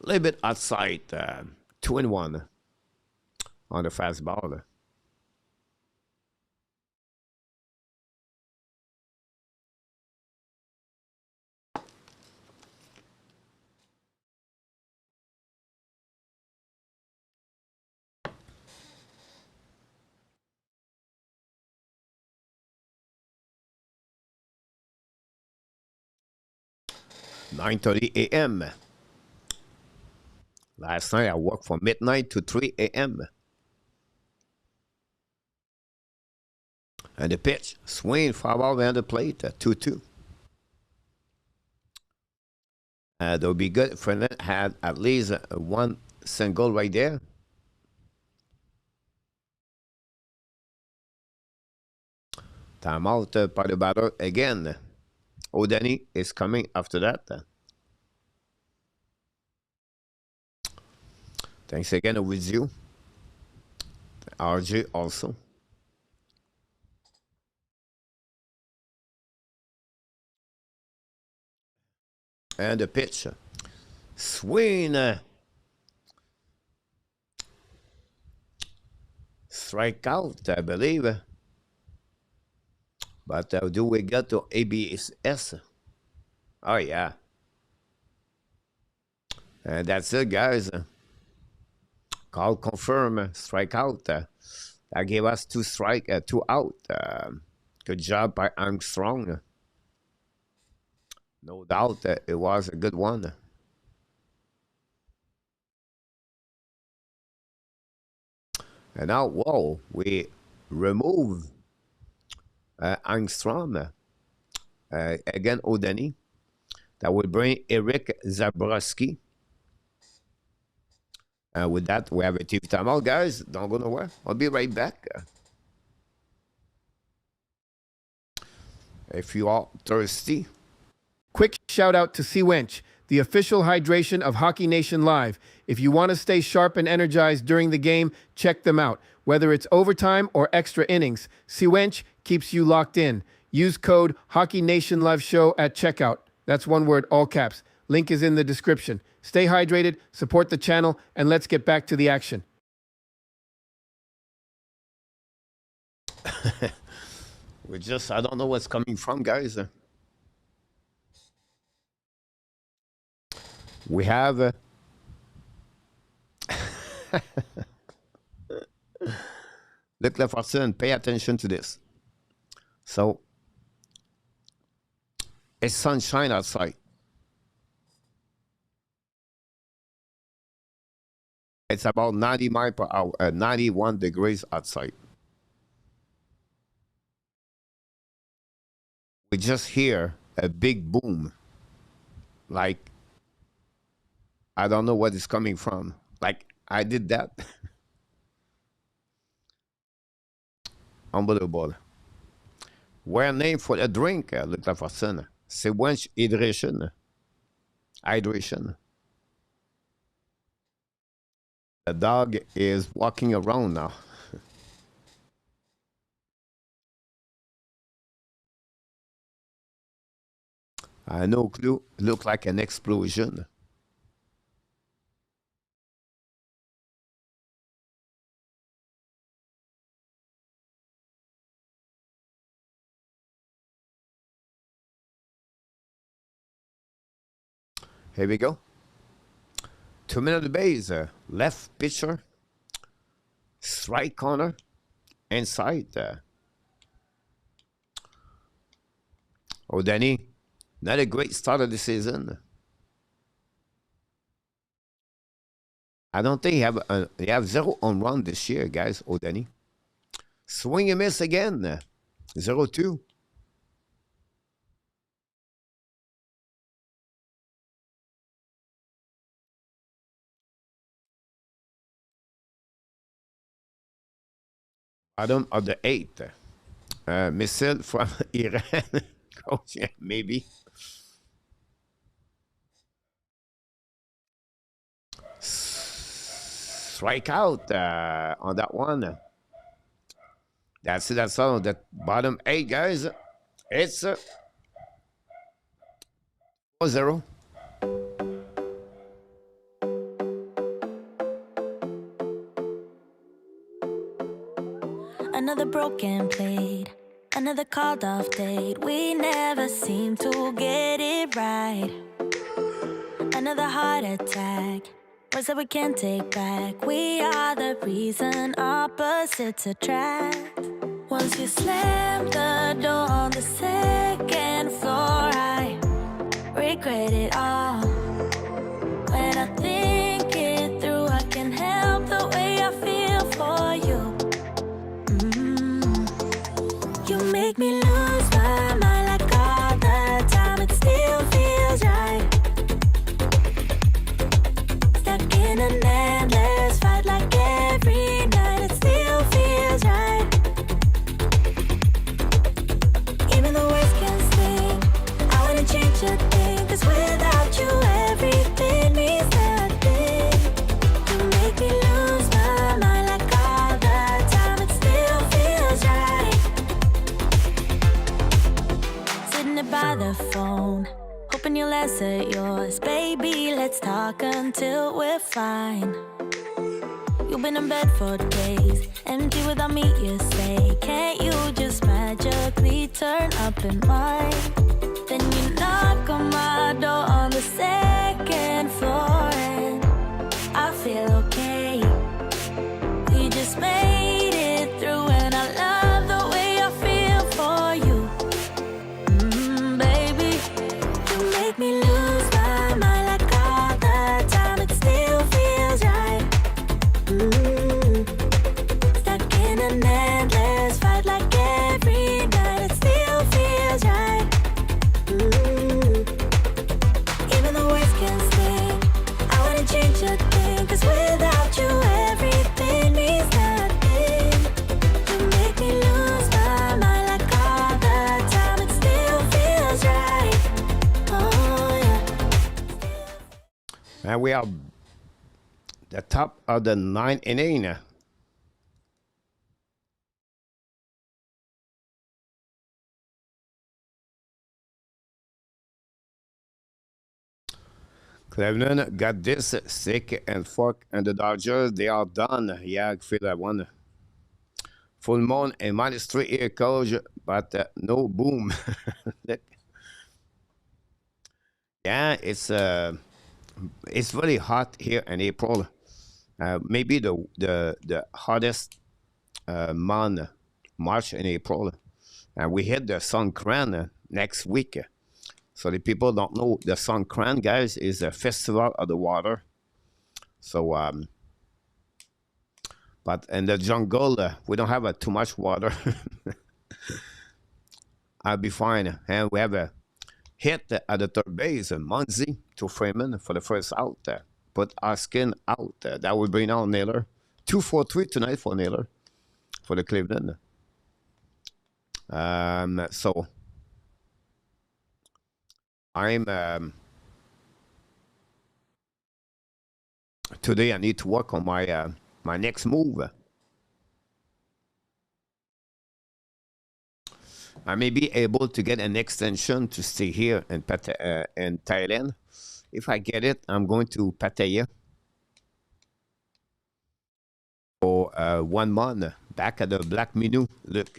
Speaker 1: A little bit outside, 2-1 on the fastball. (9:30 a.m.) Last night I worked from midnight to 3 a.m. And the pitch, swing, foul ball behind the plate, 2-2. That would be good. Freeland had at least 1 single right there. Timeout by the batter again. O'Dani is coming after that. Thanks again with you. RJ also. And the pitch. Swing. Strikeout, I believe. But do we get to ABS? Oh, yeah. And that's it, guys. Call confirm. Strikeout. That gave us 2 strike, 2 out. Good job by Armstrong. No doubt it was a good one. And now, whoa, we remove Armstrong. Again, O'Dani. That will bring Eric Zabrowski. With that, we have a TV timeout, guys. Don't go nowhere. I'll be right back. If you are thirsty.
Speaker 2: Quick shout out to CWENCH, the official hydration of Hockey Nation Live. If you want to stay sharp and energized during the game, check them out. Whether it's overtime or extra innings, CWENCH keeps you locked in. Use code Hockey Nation Live Show at checkout. That's one word, all caps. Link is in the description. Stay hydrated, support the channel, and let's get back to the action.
Speaker 1: I don't know what's coming from, guys. We have look, LaFortune, pay attention to this. So it's sunshine outside. It's about 90 miles per hour, 91 degrees outside. We just hear a big boom. Like, I don't know what it's coming from. Like, I did that. Unbelievable. We're named for a drink, look like for son. CWENCH hydration. Hydration. The dog is walking around now. No clue. Look like an explosion. Here we go. 2 minutes of base. Left pitcher. Strike corner. Inside. O'Dani. Not a great start of the season. I don't think he have 0 home run this year, guys. O'Dani. Swing and miss again. 0-2. Bottom of the 8th. Missile from Iran. Coach, yeah, maybe. Strike out on that one. That's it. That's all. The bottom 8, guys. It's 4-0.
Speaker 3: Another broken plate, another called off date. We never seem to get it right. Another heart attack, words that we can't take back. We are the reason opposites attract. Once you slam the door on the second floor, I regret it all. When I think it through, I can't help the way I feel for you. You make me lose my mind like all the time. It still feels right. Stuck in an endless fight like every night. It still feels right. by the phone, hoping you'll answer yours. Baby, let's talk until we're fine. You've been in bed for days, empty without me, you say. Can't you just magically turn up in mine? Then you knock on my door on the second floor, and I feel okay. We just made it through, and I love the way I feel for you. Baby, you make me lose my mind like all the time. It still feels right. Stuck in an endless fight like every night. It still feels right. Even the words can sting. I wouldn't change a thing, 'cause without you everything means nothing. You make me lose my mind like all the time. It still feels right. Oh yeah.
Speaker 1: And we are the top of the 9th inning. Cleveland got this stick and fork, and the Dodgers, they are done. Yeah, I feel that one. Full moon and -3 here, coach, but no boom. Yeah, it's very hot here in April. Maybe the hottest month, March and April, and we hit the Songkran next week. So the people don't know, the Songkran, guys, is a festival of the water. So, but in the jungle, we don't have too much water. I'll be fine. And we have a hit at the third base, Munzie to Freeman for the first out. Put Askin out. That will bring on Naylor. 2-4-3 tonight for Naylor for the Cleveland. So I'm today I need to work on my my next move. I may be able to get an extension to stay here in Thailand. If I get it, I'm going to Pattaya for 1 month back at the Black Menu. Look,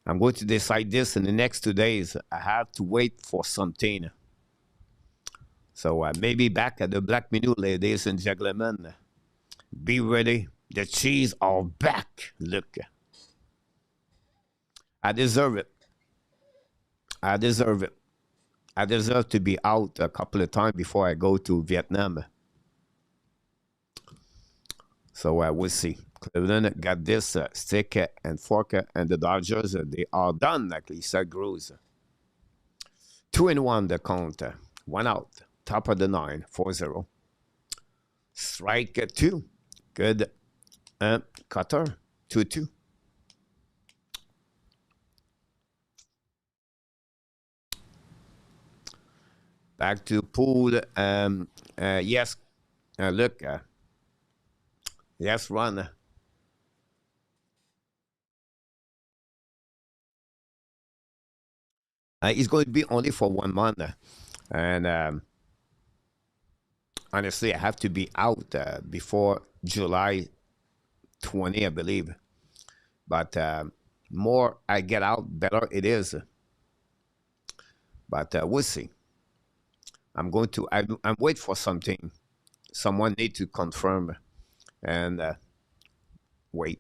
Speaker 1: I'm going to decide this in the next 2 days. I have to wait for something. So maybe back at the Black Menu, ladies and gentlemen. Be ready. The cheese are back. Look. I deserve it. I deserve it. I deserve to be out a couple of times before I go to Vietnam. So we'll see. Cleveland got this stick and fork, and the Dodgers, they are done, like Lisa Groves. 2-1 the count. 1 out. Top of the 9, 4-0. Strike 2. Good. Cutter. 2-2. Back to pool. Yes. Look. Yes, run. It's going to be only for 1 month. And honestly, I have to be out before July 20, I believe. But more I get out, better it is. But we'll see. I'm going to. I'm waiting for something. Someone need to confirm, and wait.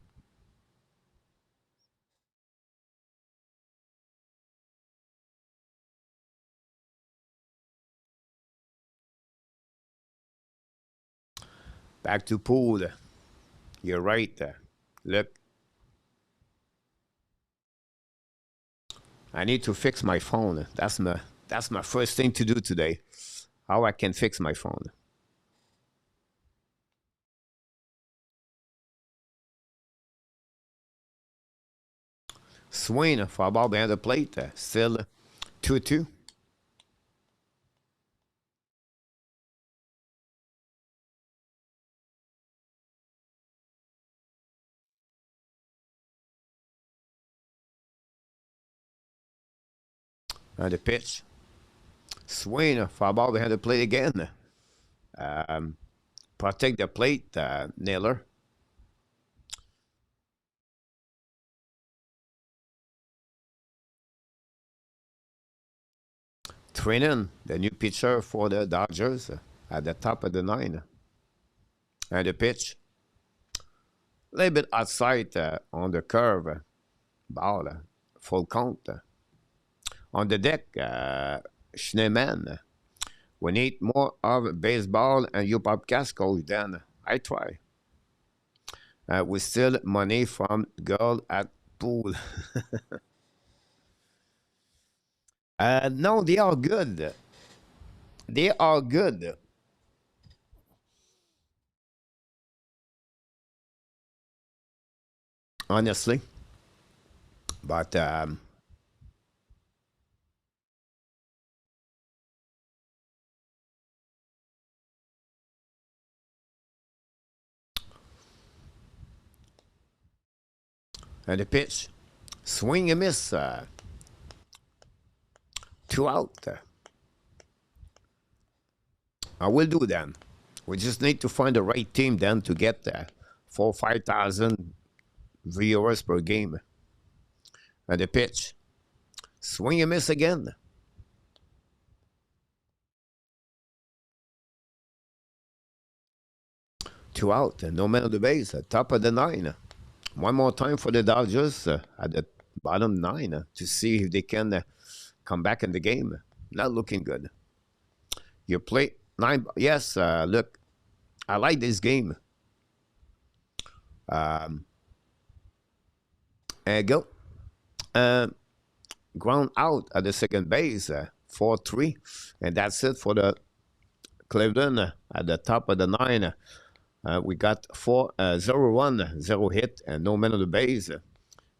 Speaker 1: Back to pool. You're right. Look, I need to fix my phone. That's my first thing to do today. How I can fix my phone. Swing for ball behind the plate. Still 2-2. And the pitch. Swing. Foul ball behind the plate again. Protect the plate, Naylor. Trinan, the new pitcher for the Dodgers, at the top of the 9. And the pitch. A little bit outside on the curve. Ball. Full count. On the deck, Schneemann. We need more of baseball and you podcast coach then. I try. We steal money from girl at pool. No, they are good. They are good. Honestly. But and the pitch. Swing and miss. 2 out. I will do then. We just need to find the right team then to get 4,000 or 5,000 viewers per game. And the pitch. Swing and miss again. 2 out. No man on the base. Top of the 9. One more time for the Dodgers at the bottom 9 to see if they can come back in the game. Not looking good. You play 9. Yes, look, I like this game. And go. Ground out at the second base, 4-3. And that's it for the Cleveland at the top of the 9. We got 0-1, 0 hit, and no man on the base.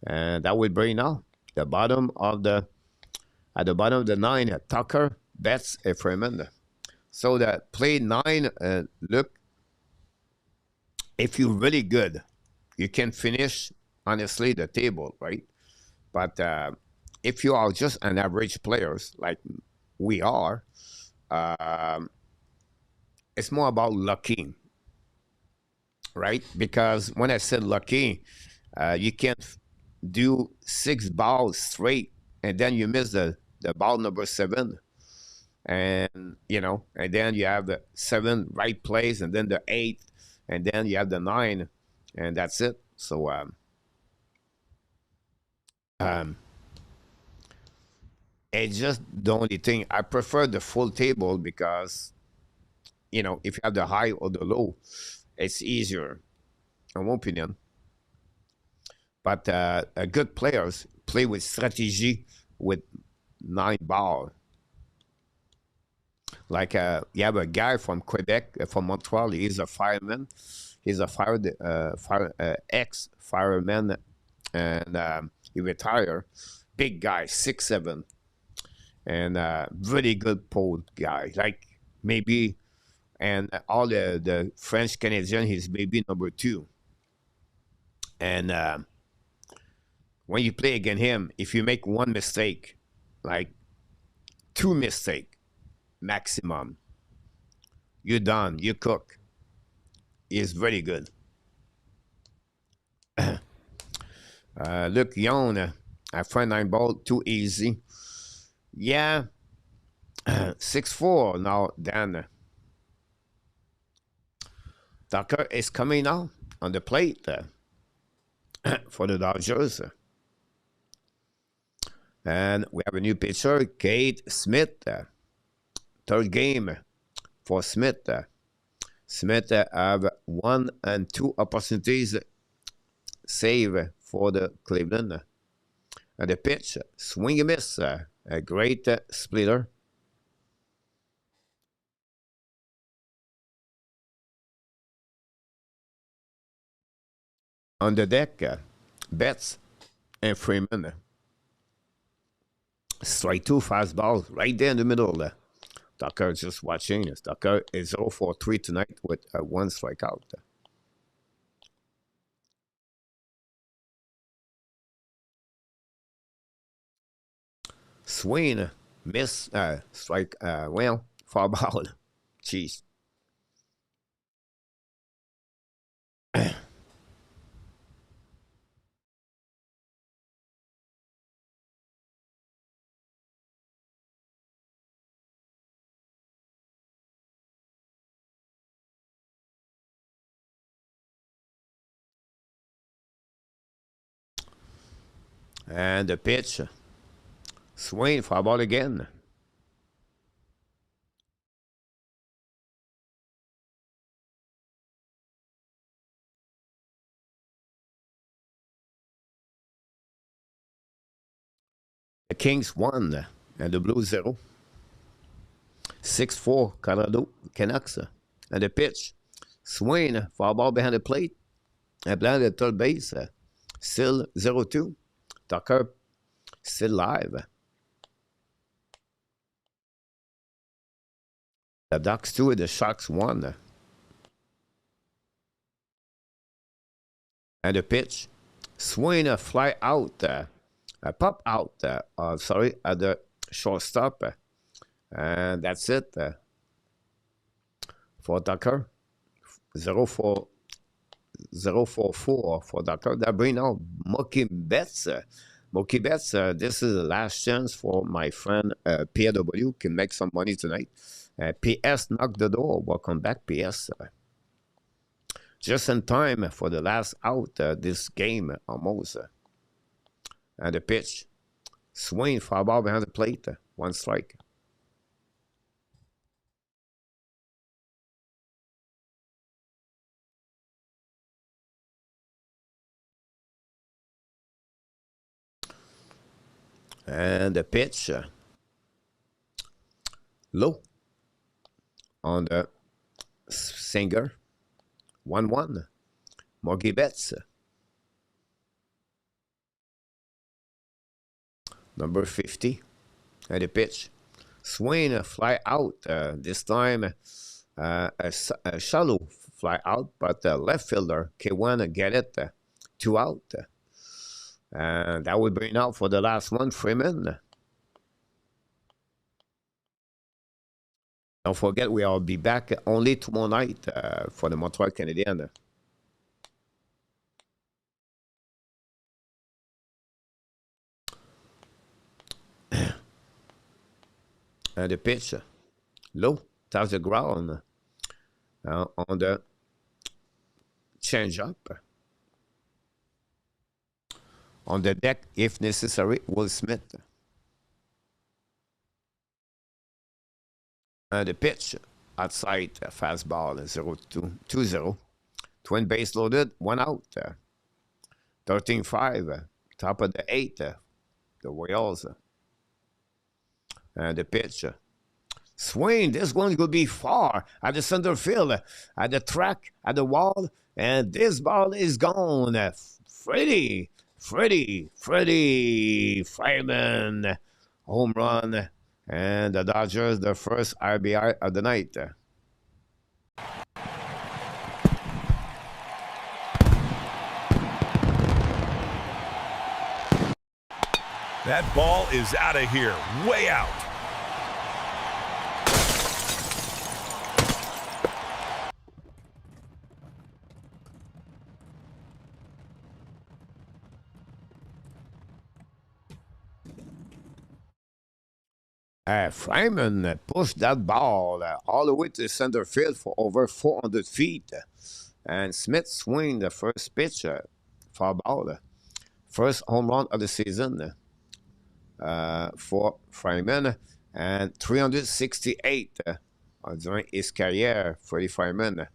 Speaker 1: And that will bring now the bottom of the at the bottom of the 9, Tucker, Betts, and Freeman. So that play 9, look, if you're really good, you can finish, honestly, the table, right? But if you are just an average player, like we are, it's more about lucky, right? Because when I said lucky, you can't do 6 balls straight and then you miss the ball number 7. And, and then you have the 7 right plays and then the 8, and then you have the 9, and that's it. So, it's just the only thing. I prefer the full table because, if you have the high or the low, it's easier, in my opinion. But good players play with strategy with 9 ball. Like you have a guy from Quebec, from Montreal. He's a fireman. He's a ex-fireman, and he retired. Big guy, 6'7", and really good pole guy. Like maybe, and all the French Canadian, he's maybe number 2. And when you play against him, if you make one mistake, like 2 mistakes maximum, you're done. You cook. He's very good. Look, Yon, I find 9 ball too easy. Yeah, 6-4 now. Dan Tucker is coming now on the plate for the Dodgers. And we have a new pitcher, Kate Smith. Third game for Smith. Smith have 1 and 2 opportunities save for the Cleveland. And the pitch, swing and miss, a great splitter. On the deck, Betts and Freeman. Strike 2 fastballs right there in the middle. Tucker just watching. Tucker is 0-for-3 tonight with 1 strikeout. Swing Miss, strike, well, foul ball. Jeez. And the pitch. Swing, foul ball again. The Kings won and the Blues 0. 6-4 Colorado Canucks. And the pitch. Swing, foul ball behind the plate. And behind the third base. Still 0-2. Tucker still live. The Ducks 2 and the Sharks 1. And the pitch. Swing, fly out. Pop out. Sorry, at the shortstop. And that's it. For Tucker. 0-4. 0-4-4 for Tucker. That brings out Mookie Betts. Mookie Betts, this is the last chance for my friend PW. Can make some money tonight. PS knocked the door. Welcome back, PS. Just in time for the last out this game, almost. And the pitch. Swing, foul ball behind the plate. 1 strike. And the pitch. Low. On the singer. 1-1. Mookie Betts. Number 50. And the pitch. Swing, fly out. This time, a shallow fly out, but the left fielder, K1, get it. 2 out. And that would bring out for the last one, Freeman. Don't forget, we'll be back only tomorrow night for the Montreal Canadiens. And the pitch, low, touch the ground on the change-up. On the deck, if necessary, Will Smith. And the pitch, outside, fastball, 2-0. Twin base loaded, 1 out. 13-5, top of the 8th, the Royals. And the pitch. Swing, this one's going to be far at the center field, at the track, at the wall, and this ball is gone. Freddie Freeman, home run, and the Dodgers, the first RBI of the night.
Speaker 4: That ball is out of here, way out.
Speaker 1: Freeman pushed that ball all the way to the center field for over 400 feet. And Smith swing the first pitch, foul ball. First home run of the season for Freeman. And 368 during his career, Freddie Freeman.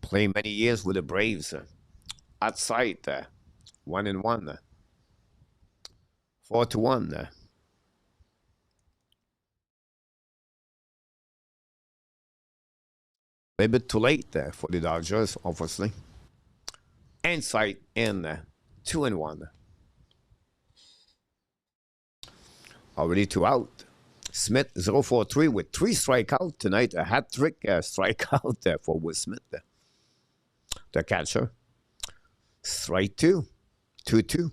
Speaker 1: Played many years with the Braves. Outside, 1-1. 4-1. A little bit too late for the Dodgers, obviously. Inside in 2-1. Already 2 out. Smith 0-for-3 with 3 strikeouts tonight. A hat trick strikeout for Will Smith, the catcher. Strike 2. 2-2.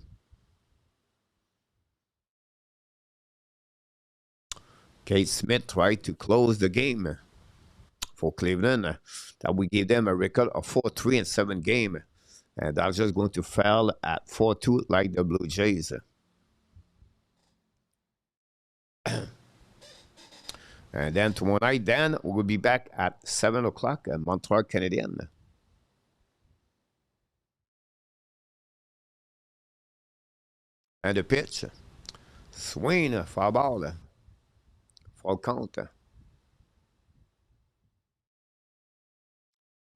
Speaker 1: Kate Smith tried to close the game for Cleveland. That we gave them a record of 4-3 in 7 games. And Dodgers going to fall at 4-2 like the Blue Jays. And then tomorrow night, then we'll be back at 7 o'clock at Montreal Canadiens. And the pitch, swing, foul ball, full count.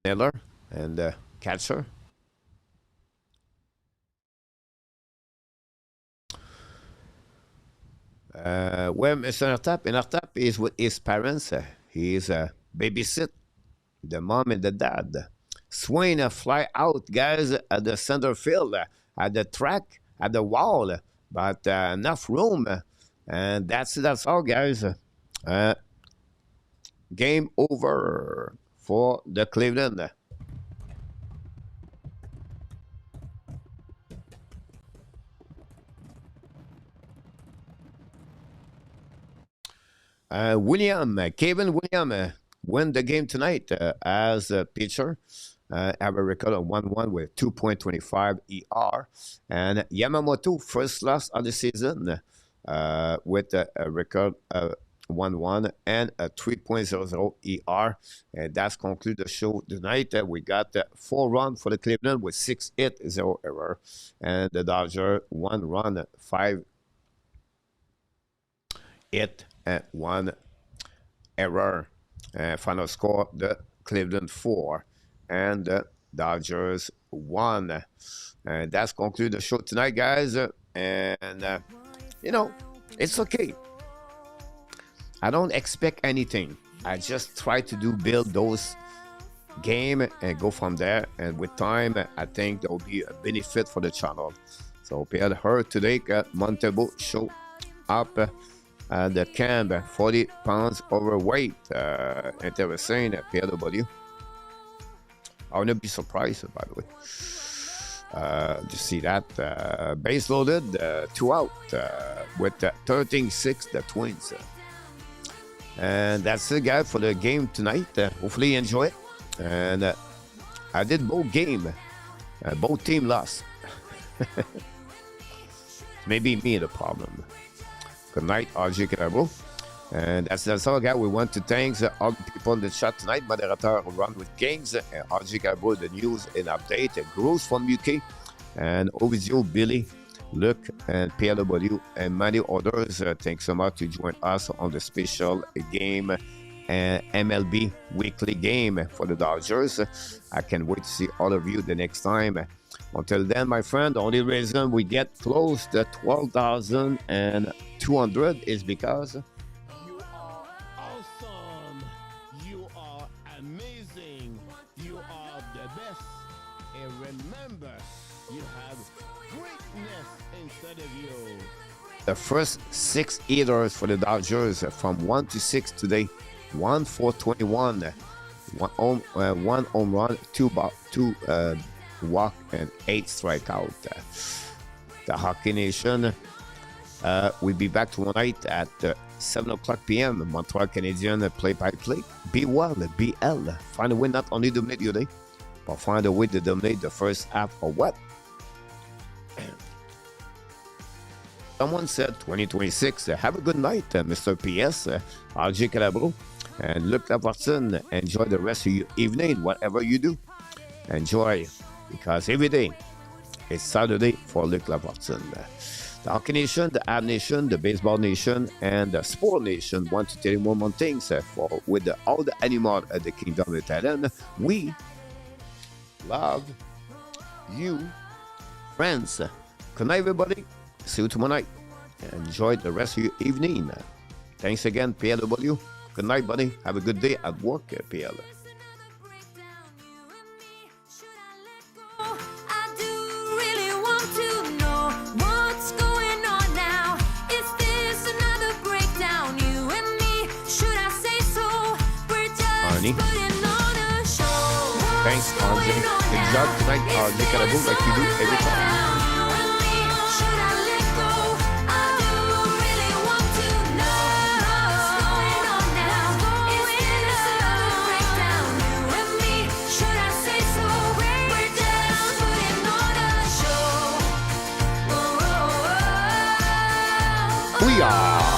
Speaker 1: Miller and catcher. Well, Mr. Artap is with his parents. He is babysit the mom and the dad. Swing a fly out, guys, at the center field, at the track, at the wall, but enough room. And that's all, guys. Game over for the Cleveland. Kevin William win the game tonight as a pitcher. Have a record of 1-1 with 2.25 ER. And Yamamoto, first loss of the season with a record of 1-1 and a 3.00 ER. And that's conclude the show tonight. We got 4 runs for the Cleveland with 6 hits, 0 error. And the Dodgers 1 run, 5 hit, and 1 error. Final score, the Cleveland 4 and the Dodgers 1. And that's conclude the show tonight, guys. And, it's okay. I don't expect anything. I just try to build those game and go from there. And with time, I think there will be a benefit for the channel. So we had her today, Montebo show up the camp, 40 pounds overweight. Interesting, PW. I wouldn't be surprised, by the way. Just see that. Base loaded, 2 out with 13-6, the Twins. And that's it, guys, for the game tonight. Hopefully you enjoy it. And I did both game. Both team lost. Maybe me the problem. Good night, RJ Carabo. And that's all, guys. We want to thank all the people in the chat tonight. Moderator Run with Kings, RJ Carabo, the news and update. Gross from UK. And Ovidio, Billy, Luke, and PLW, and many others. Thanks so much to join us on the special game and MLB weekly game for the Dodgers. I can't wait to see all of you the next time. Until then, my friend, the only reason we get close to 12,200 is because
Speaker 2: you are awesome. You are amazing. You are the best. And remember, you have greatness inside of you.
Speaker 1: The first 6 hitters for the Dodgers from 1 to 6 today. 1 for 21. 1 home run, 2 walk, and 8 strikeout. The Hockey Nation will be back tomorrow night at 7 o'clock p.m. Montreal Canadiens play-by-play. Be well, BL. Find a way not only to dominate your day, but find a way to dominate the first half or what? Someone said 2026. Have a good night, Mr. PS, RJ Calabro, and Luc Laportine. Enjoy the rest of your evening, whatever you do. Enjoy, because every day it's Saturday for Luc Laportine. The Hockey Nation, the Ab Nation, the Baseball Nation, and the Sport Nation want to tell you more things. With all the animals at the Kingdom of Thailand, we love you, friends. Good night, everybody. See you tomorrow night. Enjoy the rest of your evening. Thanks again, PLW. Good night, buddy. Have a good day at work, PL. Thanks, RJ. Good job tonight, RJ Carabo, like you do every time. Booyah!